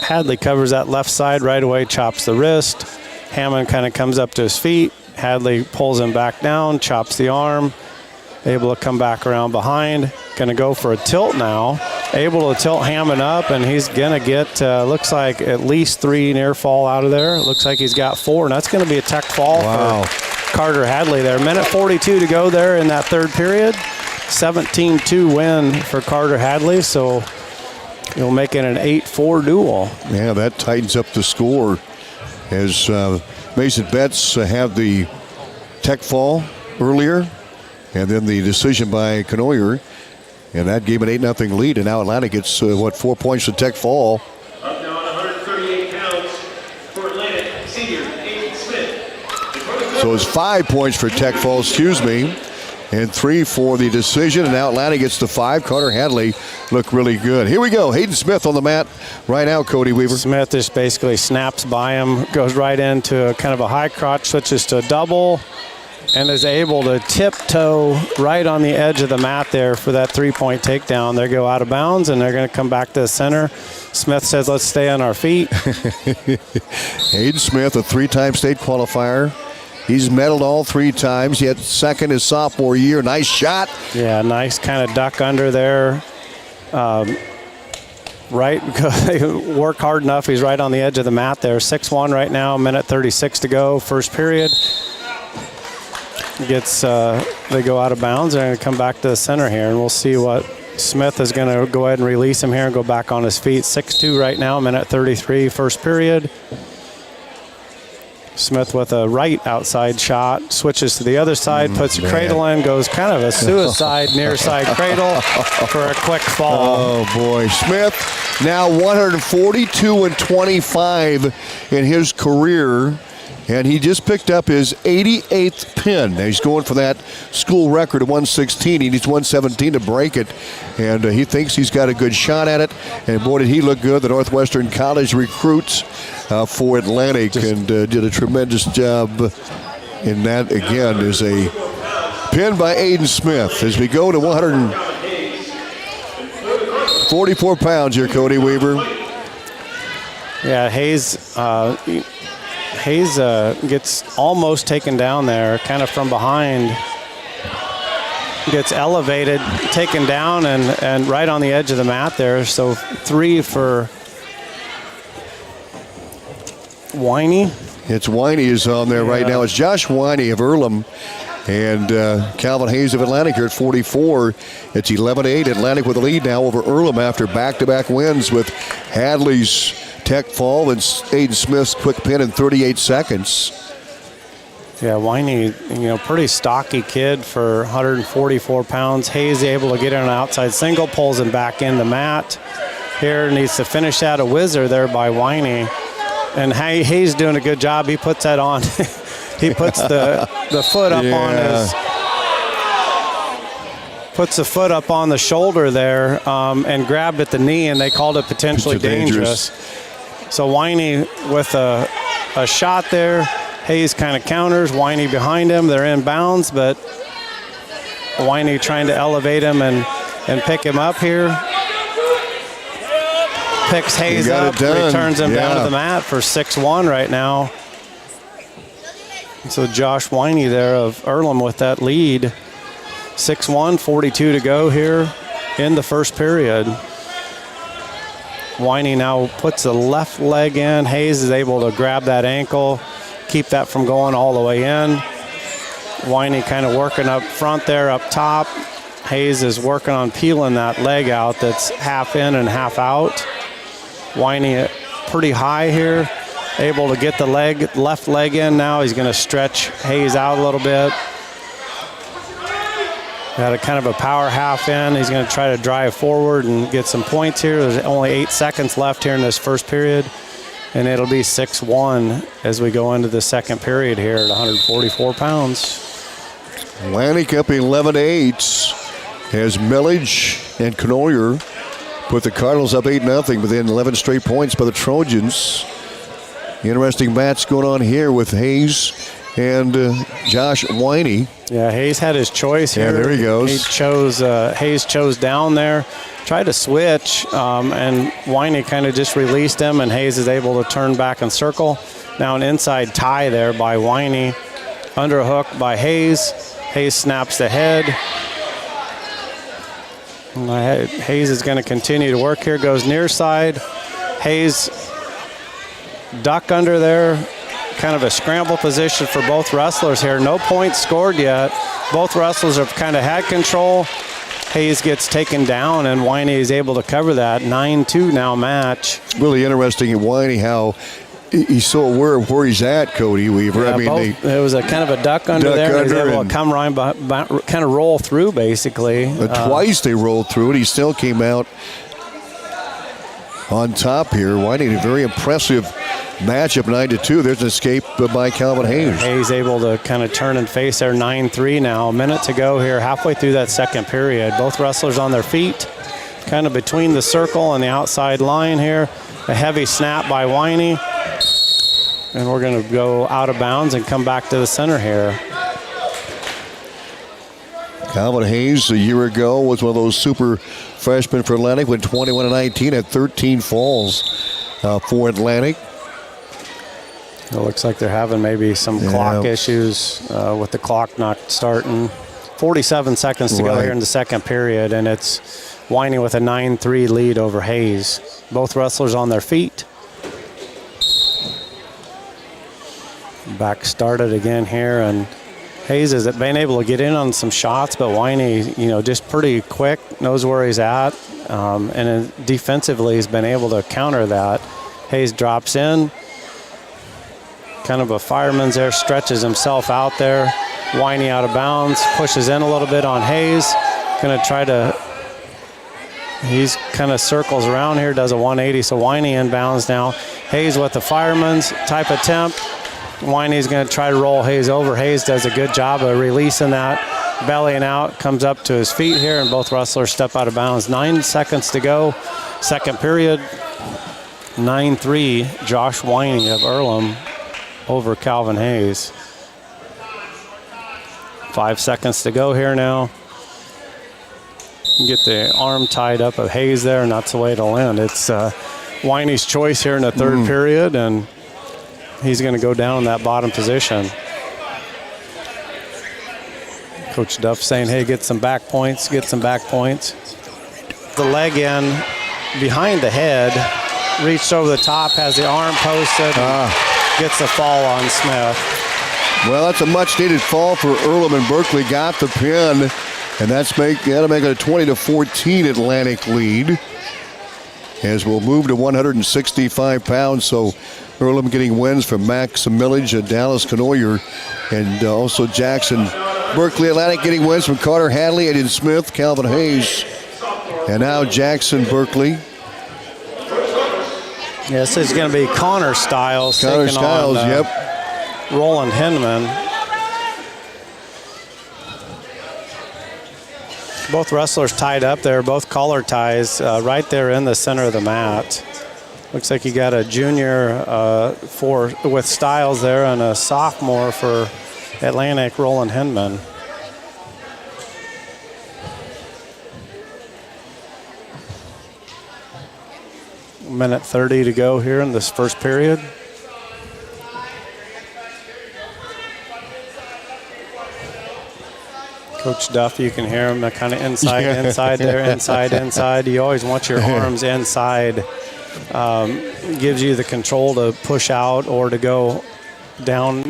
Hadley covers that left side right away, chops the wrist. Hammond kind of comes up to his feet. Hadley pulls him back down, chops the arm. Able to come back around behind. Going to go for a tilt now. Able to tilt Hammond up, and he's going to get, looks like at least 3 near fall out of there. Looks like he's got 4, and that's going to be a tech fall for Carter Hadley there. Minute 42 to go there in that third period. 17-2 win for Carter Hadley, so he'll make it an 8-4 duel. Yeah, that tightens up the score as Mason Betts have the tech fall earlier. And then the decision by Conoyer, and that gave an 8-0 lead. And now Atlanta gets, 4 points to tech fall. Up now on 138 pounds for Atlanta, senior Hayden Smith. So it's 5 points for tech fall, and 3 for the decision. And now Atlanta gets to 5. Carter Hadley looked really good. Here we go. Hayden Smith on the mat right now, Cody Weaver. Smith just basically snaps by him, goes right into a kind of a high crotch, switches to a double, and is able to tiptoe right on the edge of the mat there for that 3-point takedown. They go out of bounds, and they're going to come back to the center. Smith says, let's stay on our feet. Hayden Smith, a 3-time state qualifier. He's medaled all 3 times. He had second his sophomore year. Nice shot. Yeah, nice kind of duck under there. Right, work hard enough. He's right on the edge of the mat there. 6-1 right now, minute 36 to go, first period. They go out of bounds. They're going to come back to the center here, and we'll see what Smith is going to go ahead and release him here and go back on his feet. 6-2 right now, minute 33, first period. Smith with a right outside shot, switches to the other side, puts a cradle in, goes kind of a suicide near side cradle for a quick fall. Oh boy, Smith now 142-25 in his career. And he just picked up his 88th pin. Now he's going for that school record of 116. He needs 117 to break it. And he thinks he's got a good shot at it. And boy, did he look good. The Northwestern College recruits for Atlantic and did a tremendous job. And that, again, is a pin by Aiden Smith. As we go to 144 pounds here, Cody Weaver. Yeah, Hayes gets almost taken down there, kind of from behind. Gets elevated, taken down, and right on the edge of the mat there. So 3 for Winey. It's Winey is on there right now. It's Josh Winey of Earlham and Calvin Hayes of Atlantic here at 44. It's 11-8. Atlantic with the lead now over Earlham after back-to-back wins with Hadley's tech fall and Aiden Smith's quick pin in 38 seconds. Yeah, Winey, pretty stocky kid for 144 pounds. Hayes able to get in an outside single, pulls him back in the mat. Here needs to finish out a whizzer there by Winey. And Hayes doing a good job. He puts that on. He puts the foot up on his. Puts the foot up on the shoulder there and grabbed at the knee, and they called it potentially dangerous. So Winey with a shot there. Hayes kind of counters. Winey behind him. They're in bounds, but Winey trying to elevate him and pick him up here. picks Hayes got up, it done. returns him down to Yeah. the mat for 6-1 right now. So Josh Winey there of Earlham with that lead. 6-1, 42 to go here in the first period. Winey now puts the left leg in. Hayes is able to grab that ankle, keep that from going all the way in. Winey kind of working up front there, up top. Hayes is working on peeling that leg out that's half in and half out. Winey pretty high here, able to get the left leg in now. He's going to stretch Hayes out a little bit. Got a kind of a power half in. He's going to try to drive forward and get some points here. There's only 8 seconds left here in this first period, and it'll be 6-1 as we go into the second period here at 144 pounds. Atlantic up 11-8 as Millage and Knoyer put the Cardinals up 8-0 within 11 straight points by the Trojans. Interesting match going on here with Hayes and Josh Winey. Yeah, Hayes had his choice here. Yeah, there he goes. Hayes chose down there, tried to switch, and Winey kind of just released him, and Hayes is able to turn back and circle. Now an inside tie there by Winey. Under a hook by Hayes. Hayes snaps the head. Hayes is going to continue to work here, goes near side. Hayes duck under there. Kind of a scramble position for both wrestlers here. No points scored yet. Both wrestlers have kind of had control. Hayes gets taken down, and Winey is able to cover that. 9-2 now match. Really interesting in Winey how he's so aware of where he's at, Cody Weaver. Yeah, I mean, there was a kind of a duck under there. He's able to come right kind of roll through, basically. Twice they rolled through it. He still came out on top here. Winey, a very impressive matchup, 9-2. There's an escape by Calvin Hayes. Hayes able to kind of turn and face there, 9-3 now. A minute to go here, halfway through that second period. Both wrestlers on their feet, kind of between the circle and the outside line here. A heavy snap by Winey. And we're going to go out of bounds and come back to the center here. Calvin Hayes a year ago was one of those super freshmen for Atlantic, went 21-19 at 13 falls for Atlantic. It looks like they're having maybe some clock issues with the clock not starting. 47 seconds to go here in the second period, and it's Winey with a 9-3 lead over Hayes. Both wrestlers on their feet. Back started again here, and Hayes has been able to get in on some shots, but Winey, just pretty quick, knows where he's at, and defensively has been able to counter that. Hayes drops in. Kind of a fireman's there, stretches himself out there. Winey out of bounds, pushes in a little bit on Hayes. Gonna try to, he's kind of circles around here, does a 180, so Winey inbounds now. Hayes with the fireman's type attempt. Winey's gonna try to roll Hayes over. Hayes does a good job of releasing that, bellying out, comes up to his feet here, and both wrestlers step out of bounds. 9 seconds to go, second period. 9-3, Josh Winey of Earlham over Calvin Hayes. 5 seconds to go here now. Get the arm tied up of Hayes there, and that's the way it'll end. It's Winey's choice here in the third period, and he's going to go down in that bottom position. Coach Duff saying, hey, get some back points, get some back points. The leg in behind the head, reached over the top, has the arm posted, gets the fall on Smith. Well, that's a much-needed fall for Earlham, and Berkeley got the pin, and that'll make it a 20-14 Atlantic lead as we'll move to 165 pounds. So Earlham getting wins from Max Millage and Dallas Knoyer, and also Jackson. Berkeley Atlantic getting wins from Carter Hadley, Aiden Smith, Calvin Hayes, and now Jackson Berkeley. Yes, it's going to be Connor Stiles. Connor Stiles, yep. Roland Hinman. Both wrestlers tied up there, both collar ties right there in the center of the mat. Looks like you got a junior with Stiles there and a sophomore for Atlantic, Roland Hinman. Minute 30 to go here in this first period. Coach Duff, you can hear him kind of inside, inside there, inside. You always want your arms inside. Gives you the control to push out or to go down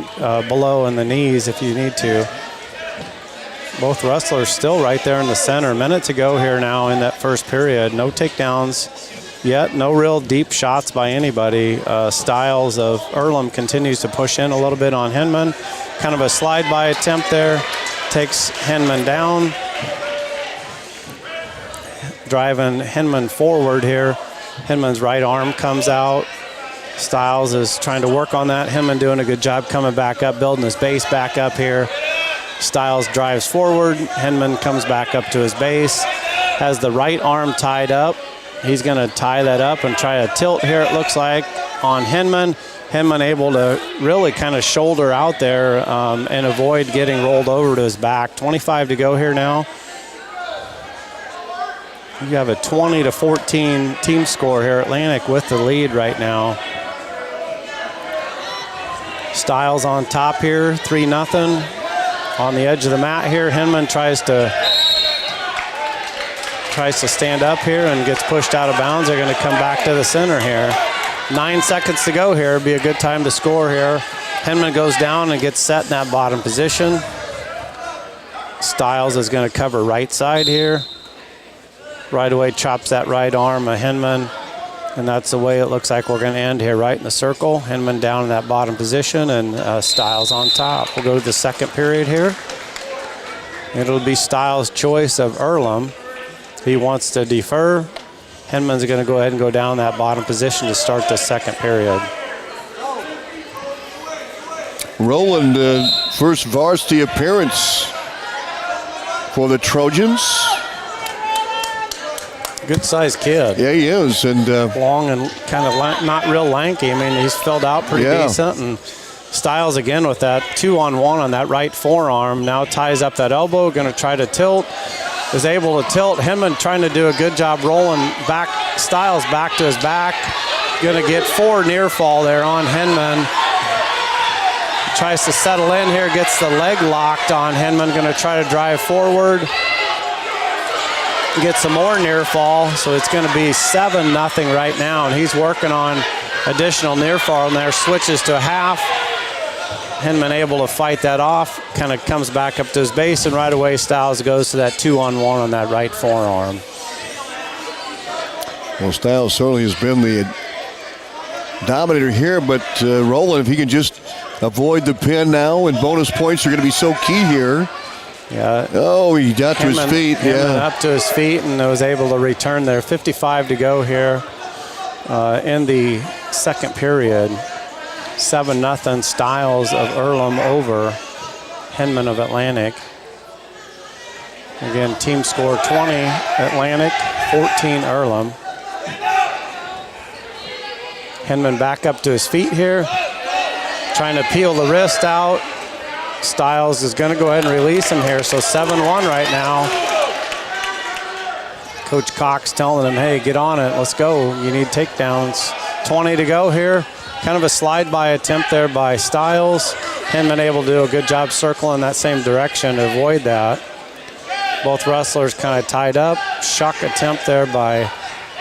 below in the knees if you need to. Both wrestlers still right there in the center. Minute to go here now in that first period. No takedowns yet. No real deep shots by anybody. Styles of Earlham continues to push in a little bit on Hinman. Kind of a slide-by attempt there. Takes Hinman down. Driving Hinman forward here. Hinman's right arm comes out. Styles is trying to work on that. Hinman doing a good job coming back up, building his base back up here. Styles drives forward. Hinman comes back up to his base. Has the right arm tied up. He's going to tie that up and try to tilt here, it looks like, on Hinman. Hinman able to really kind of shoulder out there and avoid getting rolled over to his back. 25 to go here now. You have a 20-14 team score here. Atlantic with the lead right now. Styles on top here, 3-0. On the edge of the mat here, Hinman tries to stand up here and gets pushed out of bounds. They're going to come back to the center here. 9 seconds to go here. Be a good time to score here. Hinman goes down and gets set in that bottom position. Styles is going to cover right side here. Right away chops that right arm of Hinman. And that's the way it looks like we're going to end here, right in the circle. Hinman down in that bottom position and Styles on top. We'll go to the second period here. It'll be Styles' choice of Earlham. He wants to defer. Hinman's going to go ahead and go down that bottom position to start the second period. Roland, first varsity appearance for the Trojans. Good-sized kid. Yeah, he is. And long and kind of not real lanky. I mean, he's filled out pretty decent. And Styles again with that 2-on-1 on that right forearm. Now ties up that elbow, going to try to tilt. Is able to tilt. Hinman trying to do a good job rolling back. Styles back to his back. Going to get 4 near fall there on Hinman. Tries to settle in here, gets the leg locked on Hinman. Going to try to drive forward. Get some more near fall, so it's going to be 7-0 right now, and he's working on additional near fall, and there switches to a half. Hinman able to fight that off, kind of comes back up to his base, and right away Styles goes to that 2-on-1 on that right forearm. Well, Styles certainly has been the dominator here, but Roland, if he can just avoid the pin now, and bonus points are going to be so key here. Yeah. Oh, he got to his feet. Hinman up to his feet and was able to return there. 55 to go here in the second period. 7-0 Styles of Earlham over Hinman of Atlantic. Again, team score 20 Atlantic, 14 Earlham. Hinman back up to his feet here, trying to peel the wrist out. Styles is going to go ahead and release him here, so 7-1 right now. Coach Cox telling him, hey, get on it, let's go. You need takedowns. 20 to go here. Kind of a slide-by attempt there by Styles. Hinman able to do a good job circling that same direction to avoid that. Both wrestlers kind of tied up. Shock attempt there by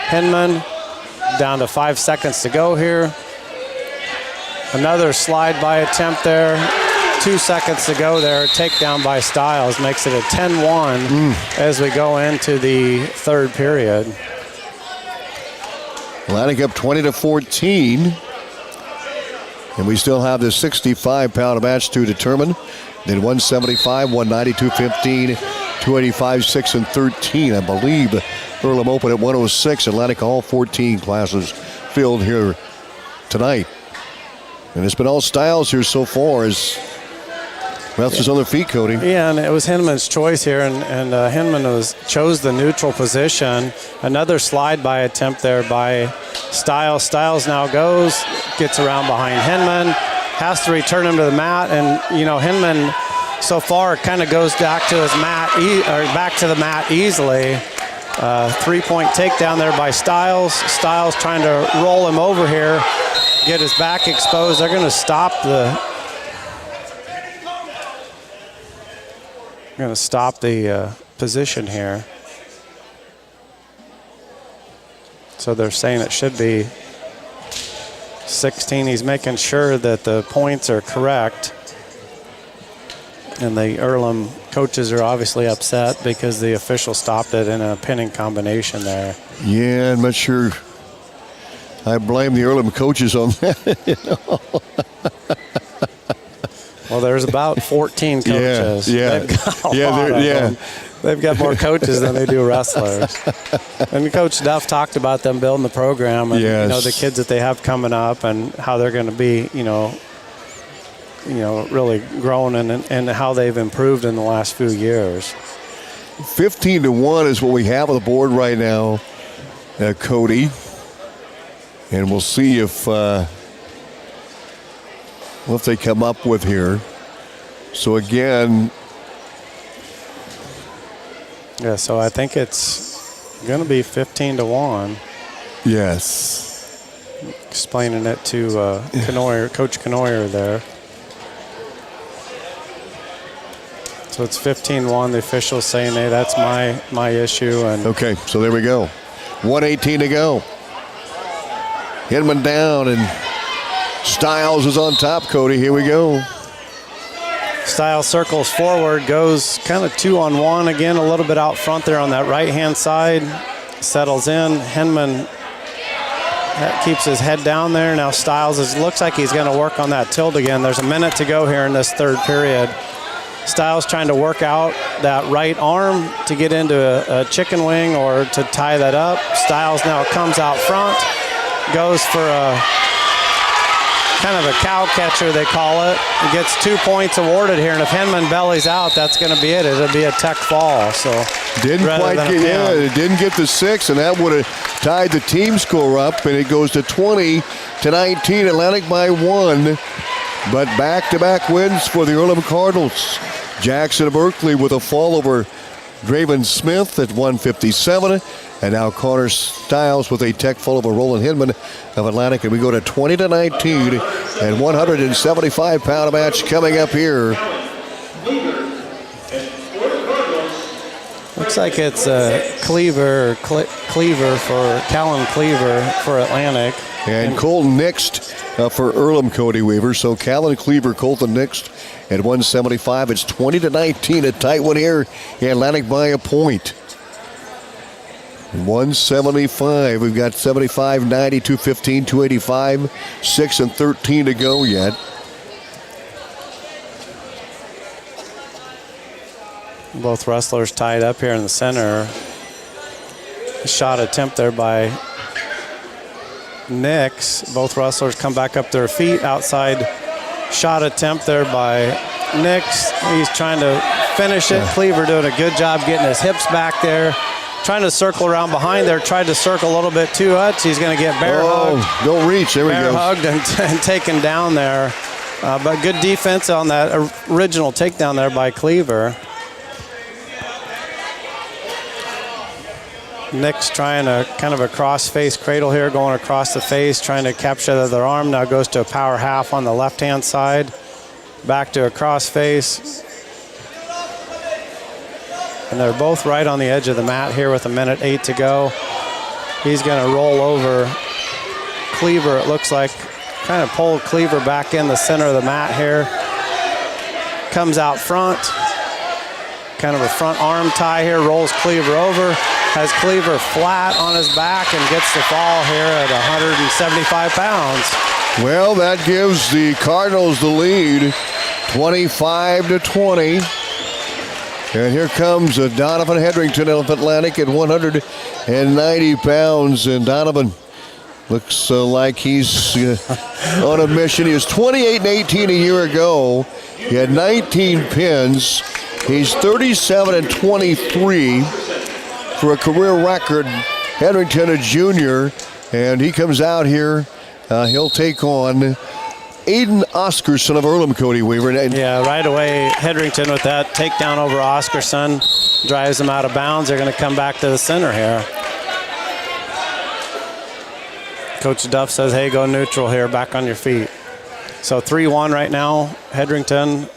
Hinman. Down to 5 seconds to go here. Another slide-by attempt there. 2 seconds to go there. Takedown by Styles makes it a 10-1 as we go into the third period. Atlantic up 20-14. And we still have this 65-pound match to determine. Then 175, 190, 215, 285, 6, and 13. I believe Earlham open at 106. Atlantic all 14 classes filled here tonight. And it's been all Styles here so far as wrestlers on their feet, Cody. Yeah, and it was Hinman's choice here, and Hinman chose the neutral position. Another slide-by attempt there by Styles. Styles now gets around behind Hinman, has to return him to the mat, and you know Hinman so far kind of goes back to his mat, back to the mat easily. 3-point takedown there by Styles. Styles trying to roll him over here, get his back exposed. They're going to stop the position here. So they're saying it should be 16. He's making sure that the points are correct. And the Earlham coaches are obviously upset because the official stopped it in a pinning combination there. Yeah, I'm not sure I blame the Earlham coaches on that. Well, there's about 14 coaches. Yeah. They've got more coaches than they do wrestlers. And Coach Duff talked about them building the program and the kids that they have coming up and how they're going to be, really growing and how they've improved in the last few years. 15-1 is what we have on the board right now, Cody. And we'll see if what they come up with here. So again. Yeah, so I think it's going to be 15-1. Yes. Explaining it to Coach Canoyer there. So it's 15-1. The officials saying, hey, that's my issue. And okay, so there we go. 1:18 to go. Hinman down, and Styles is on top, Cody. Here we go. Styles circles forward, goes kind of 2-on-1 again, a little bit out front there on that right-hand side. Settles in. Hinman keeps his head down there. Now Styles looks like he's going to work on that tilt again. There's a minute to go here in this third period. Styles trying to work out that right arm to get into a chicken wing or to tie that up. Styles now comes out front, goes for a kind of a cow catcher, they call it. He gets 2 points awarded here, and if Hinman bellies out, that's going to be it. It'll be a tech fall. So didn't quite get, it didn't get the 6, and that would have tied the team score up, and it goes to 20-19, Atlantic by 1. But back-to-back wins for the Earlham Cardinals. Jackson Berkeley with a fall over Draven Smith at 157. And now Connor Styles with a tech fall over Roland Hinman of Atlantic. And we go to 20-19 and 175-pound match coming up here. Looks like it's Cleaver for Callan Cleaver for Atlantic. And Colton Nixt for Earlham, Cody Weaver. So Callan Cleaver, Colton Nixt at 175. It's 20-19, a tight one here. Atlantic by a point. 175. We've got 75, 90, 215, 285, 6 and 13 to go yet. Both wrestlers tied up here in the center. Shot attempt there by Nix. Both wrestlers come back up their feet. Outside shot attempt there by Nix. He's trying to finish it. Cleaver doing a good job getting his hips back there. Trying to circle around behind there. Tried to circle a little bit too much. He's going to get bear hugged. Don't reach. There we go. Bear hugged and taken down there. But good defense on that original takedown there by Cleaver. Nick's trying a kind of a cross-face cradle here, going across the face, trying to capture the other arm. Now goes to a power half on the left-hand side. Back to a cross-face. And they're both right on the edge of the mat here with 1:08 to go. He's going to roll over Cleaver, it looks like. Kind of pull Cleaver back in the center of the mat here. Comes out front. Kind of a front arm tie here, rolls Cleaver over. Has Cleaver flat on his back and gets the fall here at 175 pounds. Well, that gives the Cardinals the lead, 25-20. And here comes Donovan Hedrington of Atlantic at 190 pounds. And Donovan looks like he's on a mission. He was 28-18 a year ago. He had 19 pins. He's 37-23 for a career record. Hedrington, a junior, and he comes out here. He'll take on Aiden Oscarson of Earlham, Cody Weaver. Yeah, right away, Hedrington with that takedown over Oscarson. drives him out of bounds. They're going to come back to the center here. Coach Duff says, hey, go neutral here, back on your feet. So 3-1 right now, Hedrington,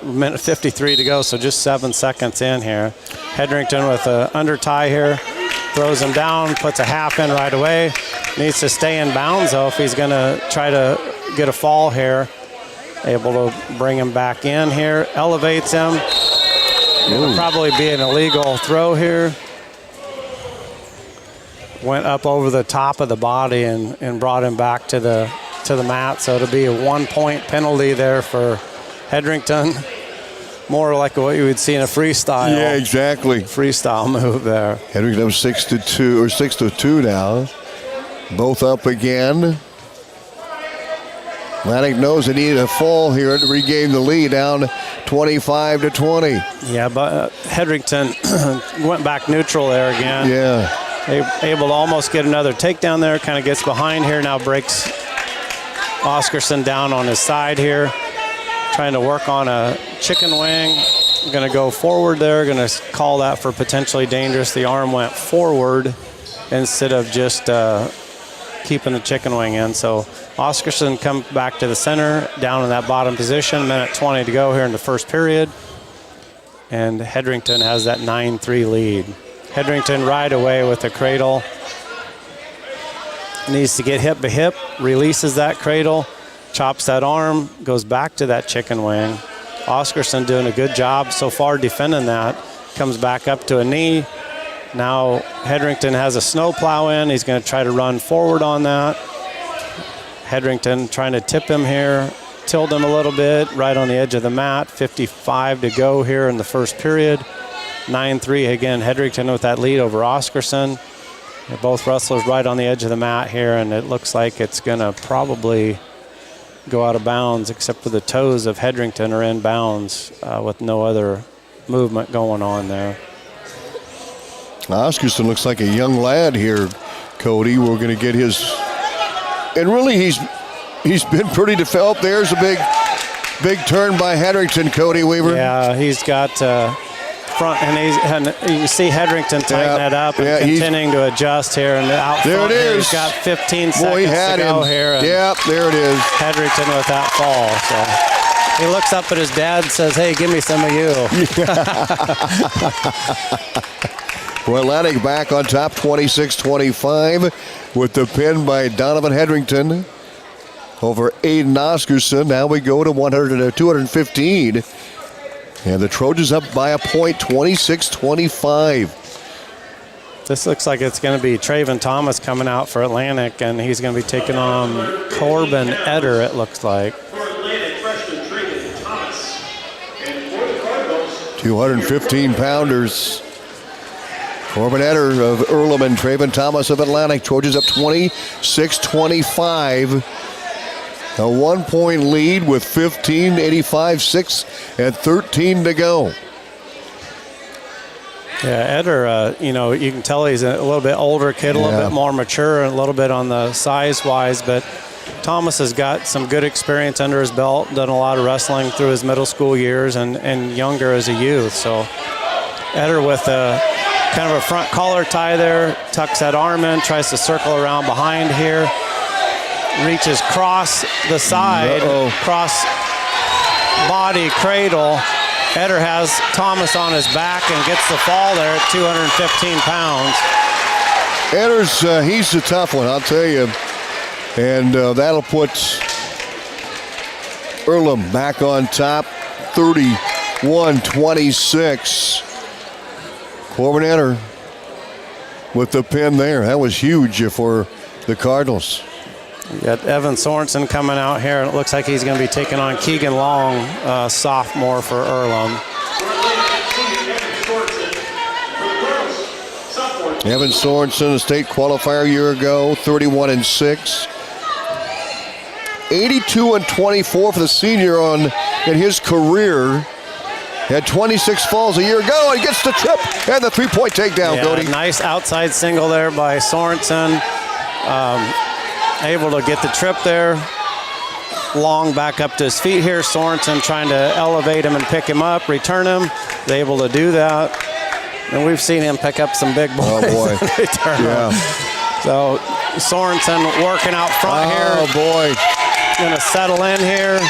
minute 53 to go, so just 7 seconds in here. Hedrington with an under tie here, throws him down, puts a half in right away. Needs to stay in bounds, though, if he's going to try to get a fall here. Able to bring him back in here, elevates him. It'll probably be an illegal throw here. Went up over the top of the body and brought him back to the mat. So it'll be a 1-point penalty there for Hedrington. More like what you would see in a freestyle. Yeah, exactly. Freestyle move there. Hedrington up 6-2 or 6-2 now. Both up again. Atlantic knows they need a fall here to regain the lead, down 25-20. Yeah, but Hedrington went back neutral there again. Yeah. Able to almost get another takedown there. Kind of gets behind here. Now breaks Oscarson down on his side here. Trying to work on a chicken wing. Going to go forward there. Going to call that for potentially dangerous. The arm went forward instead of just keeping the chicken wing in. So Oscarson comes back to the center, down in that bottom position. Minute 20 to go here in the first period. And Hedrington has that 9-3 lead. Hedrington right away with the cradle. Needs to get hip to hip, releases that cradle, chops that arm, goes back to that chicken wing. Oscarson doing a good job so far defending that. Comes back up to a knee. Now Hedrington has a snowplow in. He's going to try to run forward on that. Hedrington trying to tip him here, tilt him a little bit, right on the edge of the mat. 55 to go here in the first period. 9-3 again, Hedrington with that lead over Oscarson. They're both wrestlers right on the edge of the mat here, and it looks like it's going to probably go out of bounds, except for the toes of Hedrington are in bounds with no other movement going on there. Oscarson looks like a young lad here, Cody. We're going to get his, and really he's been pretty developed. There's a big turn by Hedrington, Cody Weaver. Yeah, he's got front, and you can see Hedrington tighten that up and continuing to adjust here. And out there front it is. Here, he's got 15 seconds Boy, he had to go him. here. And yep, there it is. Hedrington with that fall. So he looks up at his dad and says, hey, give me some of you. Well, Atlantic back on top, 26-25, with the pin by Donovan Hedrington over Aiden Oscarson. Now we go to 215. And the Trojans up by a point, 26-25. This looks like it's going to be Traven Thomas coming out for Atlantic, and he's going to be taking on Corbin Eder, it looks like. For Atlantic, freshman Traven Thomas. And for the Cardinals, 215-pounders. Corbin Eder of Earlham and Traven Thomas of Atlantic. Trojans up 26-25. A 1-point lead with 15, 85, 6, and 13 to go. Yeah, Eder, you can tell he's a little bit older kid, a little bit more mature, and a little bit on the size-wise, but Thomas has got some good experience under his belt, done a lot of wrestling through his middle school years and younger as a youth. So Eder with kind of a front collar tie there, tucks that arm in, tries to circle around behind here. Reaches cross the side, cross body cradle. Eder has Thomas on his back and gets the fall there at 215 pounds. Eder's, he's a tough one, I'll tell you. And that'll put Earlham back on top, 31-26. Corbin Eder with the pin there. That was huge for the Cardinals. You got Evan Sorensen coming out here. It looks like he's going to be taking on Keegan Long, sophomore for Earlham. Evan Sorensen, a state qualifier a year ago, 31-6. 82-24 for the senior in his career. Had 26 falls a year ago, and he gets the trip and the three-point takedown, Cody. Nice outside single there by Sorensen. Able to get the trip there. Long back up to his feet here. Sorensen trying to elevate him and pick him up, return him. He's able to do that. And we've seen him pick up some big boys. Oh, boy. They turn Yeah. on. So Sorensen working out front here. Oh, boy. Going to settle in here.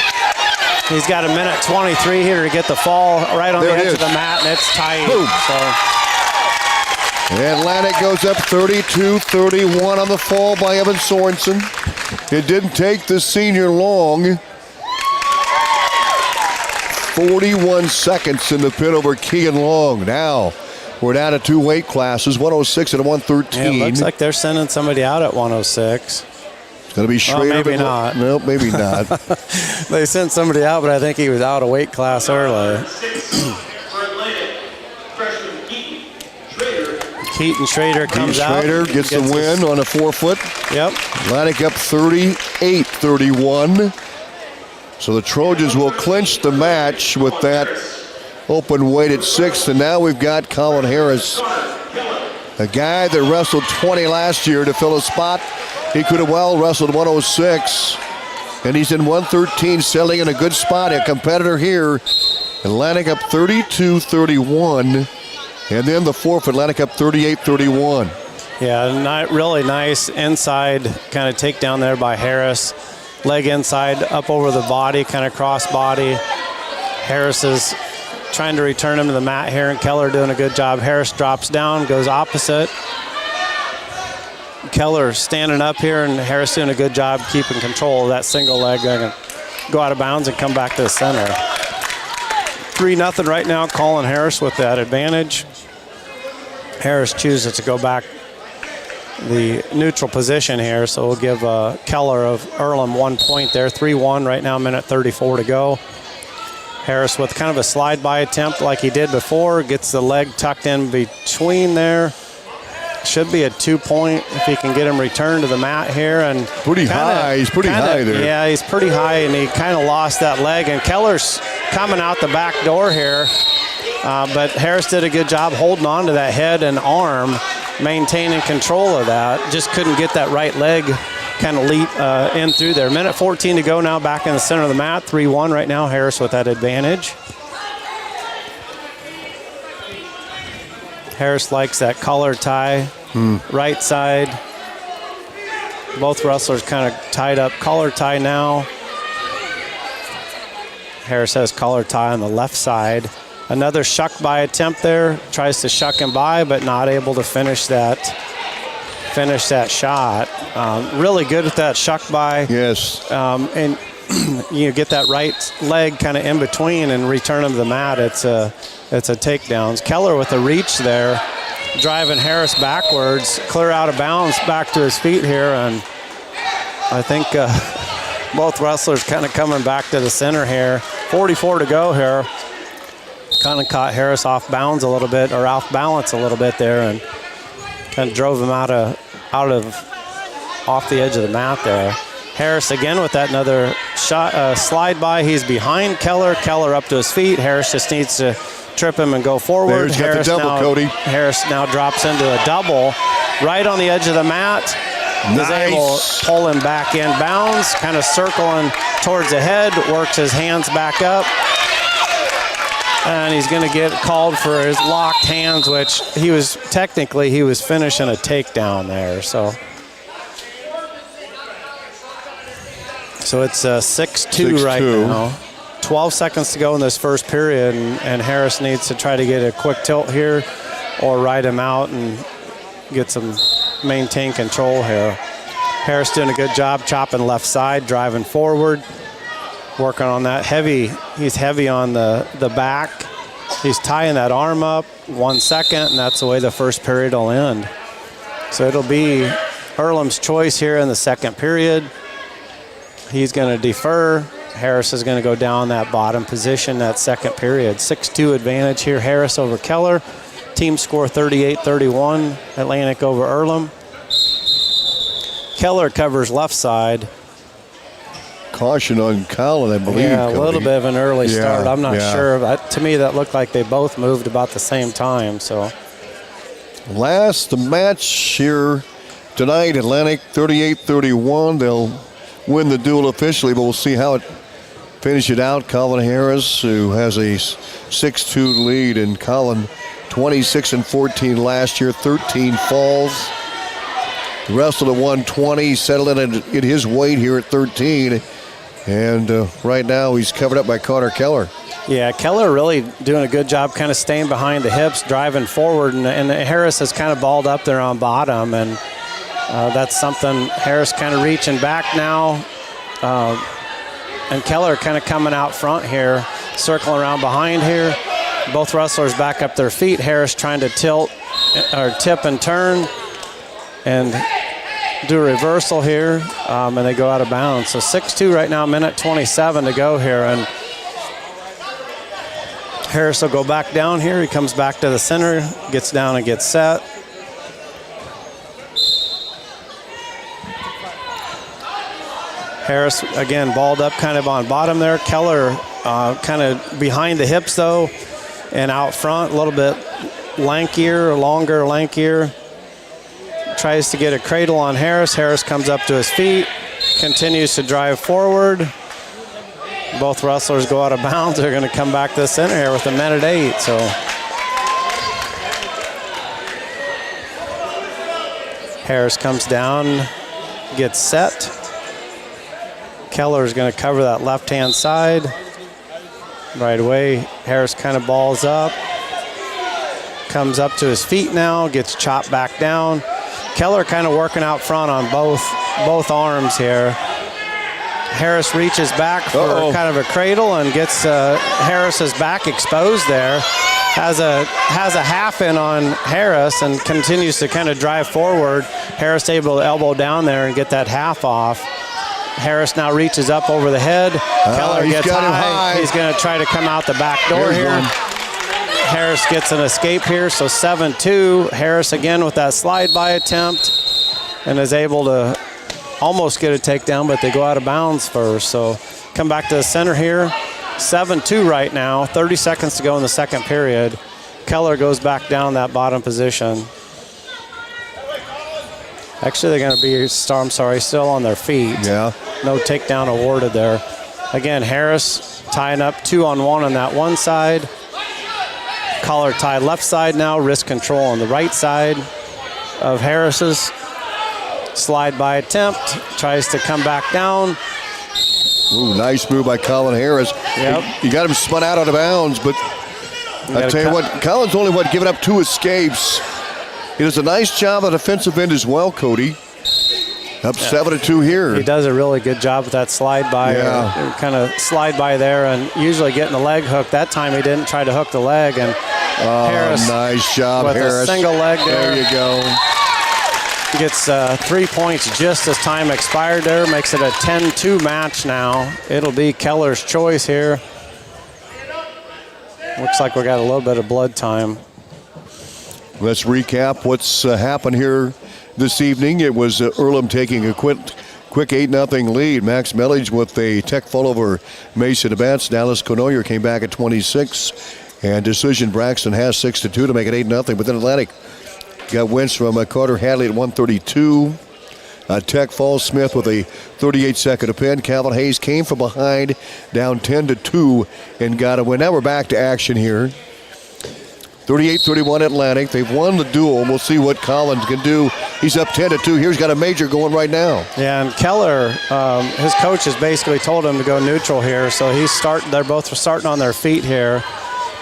He's got a minute 23 here to get the fall right on There the it edge is. of the mat, and it's tight. Boom. So Atlantic goes up 32-31 on the fall by Evan Sorensen. It didn't take the senior long. 41 seconds in the pin over Keegan Long. Now we're down to 2 weight classes, 106 and 113. yeah, it looks like they're sending somebody out at 106. It's going to be Schrader. maybe not. No, maybe not. They sent somebody out, but I think he was out of weight class early. 6 for Atlantic, freshman Keaton Schrader. Keaton Schrader comes out. Schrader gets the win on a 4-foot. Yep. Atlantic up 38-31. So the Trojans will clinch the match with that open weight at 6. And now we've got Colin Harris, a guy that wrestled 20 last year to fill a spot. He could have well wrestled 106. And he's in 113, settling in a good spot. A competitor here. Atlantic up 32-31. And then the 4th, Atlantic up 38-31. Yeah, not really nice inside kind of takedown there by Harris. Leg inside, up over the body, kind of cross body. Harris is trying to return him to the mat here, and Keller doing a good job. Harris drops down, goes opposite. Keller standing up here, and Harris doing a good job keeping control of that single leg. Going to go out of bounds and come back to the center. 3-0 right now, Colin Harris with that advantage. Harris chooses to go back the neutral position here, so we'll give Keller of Earlham 1 point there. 3-1 right now, minute 34 to go. Harris with kind of a slide-by attempt like he did before, gets the leg tucked in between there. Should be a 2 point if he can get him returned to the mat here. And Pretty high. He's pretty high there. Yeah, he's pretty high, and he kind of lost that leg. And Keller's coming out the back door here. But Harris did a good job holding on to that head and arm, maintaining control of that. Just couldn't get that right leg kind of leap in through there. Minute 14 to go now, back in the center of the mat. 3-1 right now, Harris with that advantage. Harris likes that collar tie, right side. Both wrestlers kind of tied up. Collar tie now. Harris has collar tie on the left side. Another shuck by attempt there. Tries to shuck him by, but not able to finish that shot. Really good at that shuck by. Yes. And you get that right leg kind of in between and return him to the mat. It's a takedowns. Keller with a reach there, driving Harris backwards, clear out of bounds, back to his feet here, and I think both wrestlers kind of coming back to the center here. 44 to go here. Kind of caught Harris off bounds a little bit, or off balance a little bit there, and kind of drove him off the edge of the mat there. Harris again with that another shot, slide by. He's behind Keller. Keller up to his feet. Harris just needs to trip him and go forward. There's got the double, Cody. Harris now drops into a double right on the edge of the mat. Nice. Is able to pull him back in bounds, kind of circling towards the head, works his hands back up. And he's going to get called for his locked hands, which he was finishing a takedown there. So it's 6-2 right now. 12 seconds to go in this first period, and Harris needs to try to get a quick tilt here or ride him out and get some maintain control here. Harris doing a good job chopping left side, driving forward, working on that heavy. He's heavy on the back. He's tying that arm up. 1 second, and that's the way the first period will end. So it'll be Earlham's choice here in the second period. He's going to defer. Harris is going to go down that bottom position that second period. 6-2 advantage here, Harris over Keller. Team score 38-31, Atlantic over Earlham. Keller covers left side. Caution on Colin, I believe. Yeah, a Cody. little bit of an early start. I'm not yeah. sure. To me, that looked like they both moved about the same time. So Last match here tonight, Atlantic 38-31. They'll win the duel officially, but we'll see how it finishes it out. Colin Harris, who has a 6-2 lead, and Colin 26 and 14 last year, 13 falls. Wrestled at 120, settled in at his weight here at 13. And right now he's covered up by Connor Keller. Yeah, Keller really doing a good job kind of staying behind the hips, driving forward, and Harris has kind of balled up there on bottom, and that's something. Harris kind of reaching back now, and Keller kind of coming out front here, circling around behind here. Both wrestlers back up their feet. Harris trying to tilt or tip and turn and do a reversal here, and they go out of bounds. So 6-2 right now, minute 27 to go here, and Harris will go back down here. He comes back to the center, gets down and gets set. Harris, again, balled up kind of on bottom there. Keller kind of behind the hips, though, and out front, a little bit lankier, longer, lankier. Tries to get a cradle on Harris. Harris comes up to his feet, continues to drive forward. Both wrestlers go out of bounds. They're going to come back to the center here with a minute 8. So Harris comes down, gets set. Keller is going to cover that left-hand side. Right away, Harris kind of balls up. Comes up to his feet now, gets chopped back down. Keller kind of working out front on both arms here. Harris reaches back for kind of a cradle and gets Harris's back exposed there. Has a half in on Harris and continues to kind of drive forward. Harris able to elbow down there and get that half off. Harris now reaches up over the head. Keller gets high. He's going to try to come out the back door here. Harris gets an escape here, so 7-2. Harris again with that slide-by attempt and is able to almost get a takedown, but they go out of bounds first. So come back to the center here. 7-2 right now, 30 seconds to go in the second period. Keller goes back down that bottom position. Actually, they're going to be, still on their feet. Yeah. No takedown awarded there. Again, Harris tying up 2-on-1 on that one side. Collar tie left side now, wrist control on the right side of Harris's. Slide by attempt, tries to come back down. Ooh, nice move by Colin Harris. Yep. You got him spun out of bounds, but I tell you what, Colin's only giving up 2 escapes. He does a nice job at defensive end as well, Cody. Up 7-2 here. He does a really good job with that slide by, kind of slide by there, and usually getting the leg hook. That time he didn't try to hook the leg, and Harris, nice job, with Harris. a single leg there. There you go. Gets 3 points just as time expired there. Makes it a 10-2 match now. It'll be Keller's choice here. Looks like we got a little bit of blood time. Let's recap what's happened here this evening. It was Earlham taking a quick 8-0 lead. Max Mellage with a tech fall over Mason Abats. Dallas Conoyer came back at 26. And decision Braxton has 6-2 to make it 8-0. But then Atlantic got wins from Carter Hadley at 132. Tech Falls Smith with a 38-second pin. Calvin Hayes came from behind, down 10-2, and got a win. Now we're back to action here. 38-31 Atlantic. They've won the duel. We'll see what Collins can do. He's up 10-2. Here's got a major going right now. Yeah, and Keller, his coach has basically told him to go neutral here. So they're both starting on their feet here.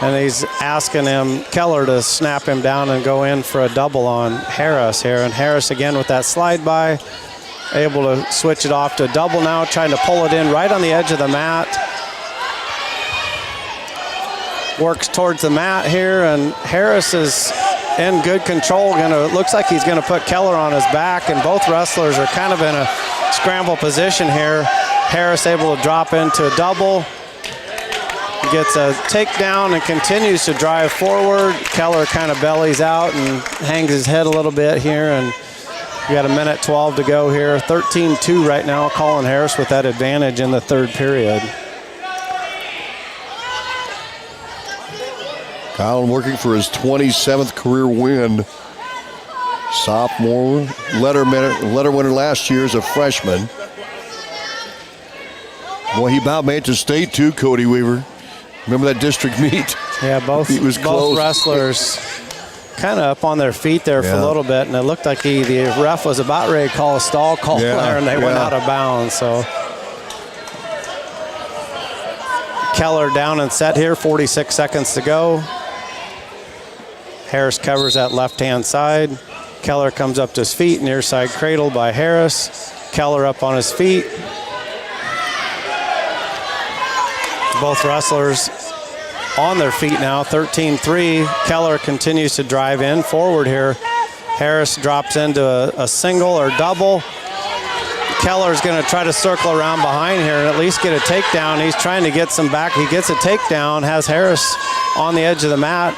And he's asking Keller to snap him down and go in for a double on Harris here. And Harris again with that slide by, able to switch it off to a double now, trying to pull it in right on the edge of the mat. Works towards the mat here, and Harris is in good control. Looks like he's gonna put Keller on his back, and both wrestlers are kind of in a scramble position here. Harris able to drop into a double. Gets a takedown and continues to drive forward. Keller kind of bellies out and hangs his head a little bit here, and we got a minute 12 to go here. 13-2 right now. Colin Harris with that advantage in the third period. Colin working for his 27th career win. Sophomore, letter winner last year as a freshman. Boy, he about made it to state too, Cody Weaver. Remember that district meet? Yeah, both He was close. wrestlers kind of up on their feet there for a little bit, and it looked like the ref was about ready to call a stall call there, and they went out of bounds. So Keller down and set here, 46 seconds to go. Harris covers that left-hand side. Keller comes up to his feet, near side cradle by Harris. Keller up on his feet. Both wrestlers on their feet now, 13-3. Keller continues to drive in forward here. Harris drops into a single or double. Keller's going to try to circle around behind here and at least get a takedown. He's trying to get some back. He gets a takedown, has Harris on the edge of the mat.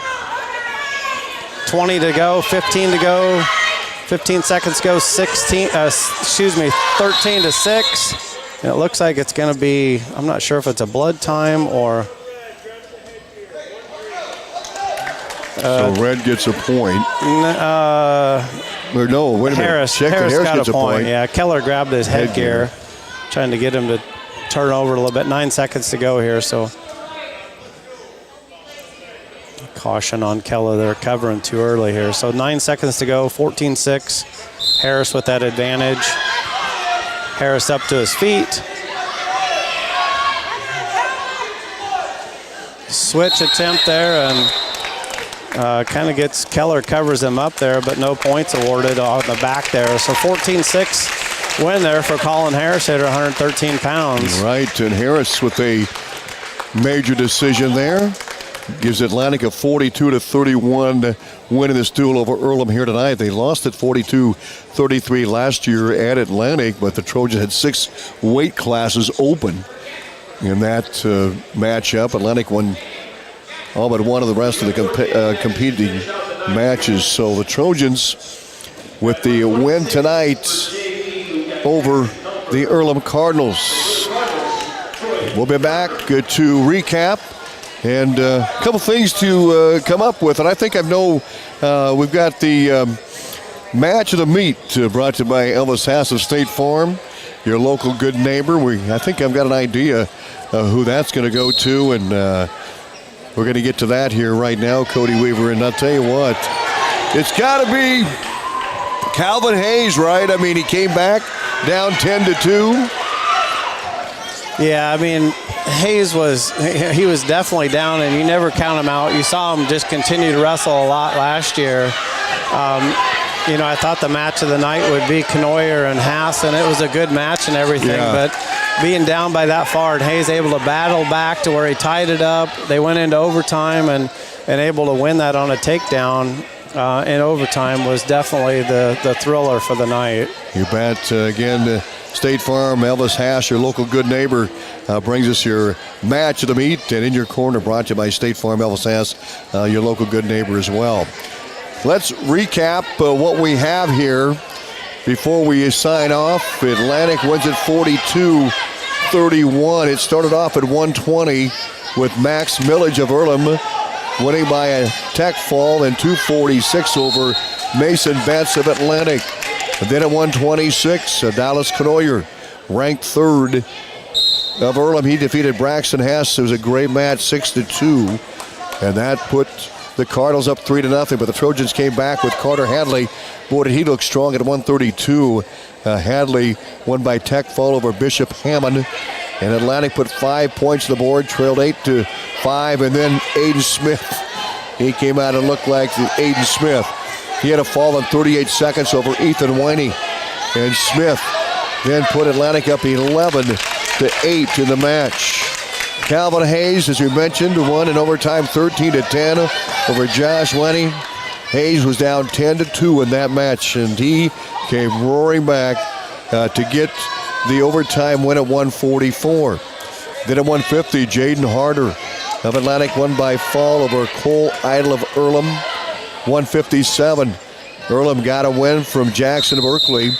20 to go, 15 to go, 15 seconds to go, 13 to 6. And it looks like it's going to be, I'm not sure if it's a blood time or... so red gets a point. Or no, wait a minute. Harris got a point. Yeah, Keller grabbed his headgear, trying to get him to turn over a little bit. 9 seconds to go here, so caution on Keller. They're covering too early here. So 9 seconds to go, 14-6. Harris with that advantage. Harris up to his feet. Switch attempt there, and kind of gets Keller, covers him up there, but no points awarded on the back there. So 14-6 win there for Colin Harris at 113 pounds. Right, and Harris with a major decision there. Gives Atlantic a 42-31 win in this duel over Earlham here tonight. They lost at 42-33 last year at Atlantic, but the Trojans had 6 weight classes open in that matchup. Atlantic won all but one of the rest of the competing matches. So the Trojans with the win tonight over the Earlham Cardinals. We'll be back to recap and a couple things to come up with. And I think I know we've got the match of the meet brought to you by Elvis Haas of State Farm, your local good neighbor. I think I've got an idea who that's going to go to, and we're going to get to that here right now, Cody Weaver. And I'll tell you what, it's got to be Calvin Hayes, right? I mean, he came back down 10-2. Yeah, I mean, Hayes was definitely down, and you never count him out. You saw him just continue to wrestle a lot last year. I thought the match of the night would be Knoyer and Haas, and it was a good match and everything. Yeah. But being down by that far, and Hayes able to battle back to where he tied it up. They went into overtime and able to win that on a takedown in overtime was definitely the thriller for the night. You bet. Again, State Farm, Elvis Haas, your local good neighbor, brings us your match of the meet. And in your corner, brought to you by State Farm, Elvis Haas, your local good neighbor as well. Let's recap what we have here before we sign off. Atlantic wins at 42-31. It started off at 120 with Max Millage of Earlham winning by a tech fall, and 246 over Mason Betts of Atlantic. And then at 126, Dallas Knoyer, ranked third of Earlham. He defeated Braxton Hess. It was a great match, 6-2. And that put the Cardinals up 3-0. But the Trojans came back with Carter Hadley. Boy, did he look strong at 132. Hadley won by tech fall over Bishop Hammond. And Atlantic put 5 points on the board, trailed 8-5. And then Aiden Smith. He came out and looked like Aiden Smith. He had a fall in 38 seconds over Ethan Winey. And Smith then put Atlantic up 11-8 in the match. Calvin Hayes, as we mentioned, won in overtime 13-10 over Josh Winey. Hayes was down 10-2 in that match, and he came roaring back to get the overtime win at 144. Then at 150, Jaden Harder of Atlantic won by fall over Cole Idle of Earlham. 157. Earlham got a win from Jackson Berkeley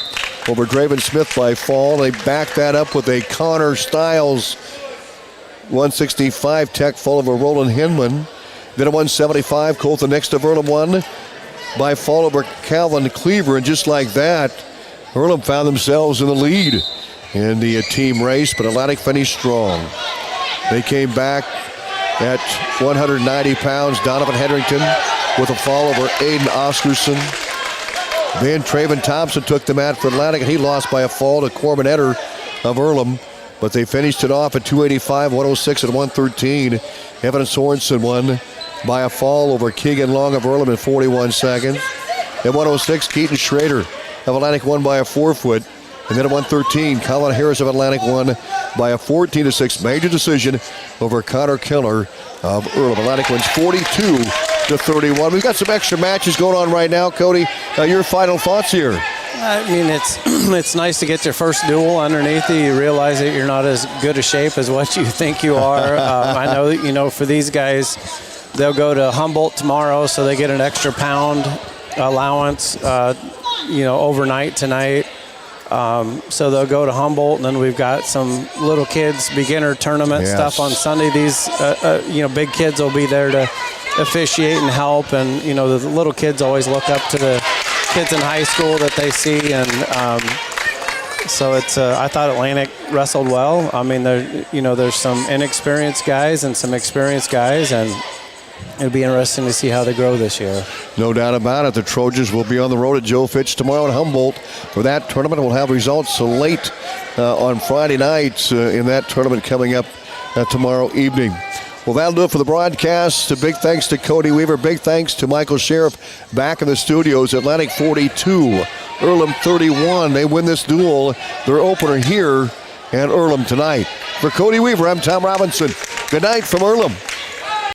over Draven Smith by fall. They backed that up with a Connor Stiles 165 tech fall over Roland Hinman. Then at 175, Colton next of Earlham won by fall over Calvin Cleaver. And just like that, Earlham found themselves in the lead in the team race, but Atlantic finished strong. They came back at 190 pounds. Donovan Hedrington with a foul over Aiden Oscarson. Then Traven Thompson took the mat for Atlantic, and he lost by a fall to Corbin Etter of Earlham. But they finished it off at 285, 106, and 113. Evan Sorensen won by a fall over Keegan Long of Earlham in 41 seconds. At 106, Keaton Schrader of Atlantic won by a 4-foot. And then at 113, Colin Harris of Atlantic won by a 14-6 major decision over Connor Keller of Earlham. Atlantic wins 42-31. We've got some extra matches going on right now. Cody, your final thoughts here? I mean, it's nice to get your first duel underneath you. You realize that you're not as good a shape as what you think you are. I know that, for these guys, they'll go to Humboldt tomorrow, so they get an extra pound allowance, overnight tonight. So they'll go to Humboldt, and then we've got some little kids beginner tournament stuff on Sunday. These, big kids will be there to officiate and help, and the little kids always look up to the kids in high school that they see, and so it's. I thought Atlantic wrestled well. I mean, there's some inexperienced guys and some experienced guys, and it'll be interesting to see how they grow this year. No doubt about it. The Trojans will be on the road at Joe Fitch tomorrow in Humboldt for that tournament. We'll have results late on Friday night in that tournament coming up tomorrow evening. Well, that'll do it for the broadcast. A big thanks to Cody Weaver. Big thanks to Michael Sheriff back in the studios. Atlantic 42, Earlham 31. They win this duel, their opener here at Earlham tonight. For Cody Weaver, I'm Tom Robinson. Good night from Earlham.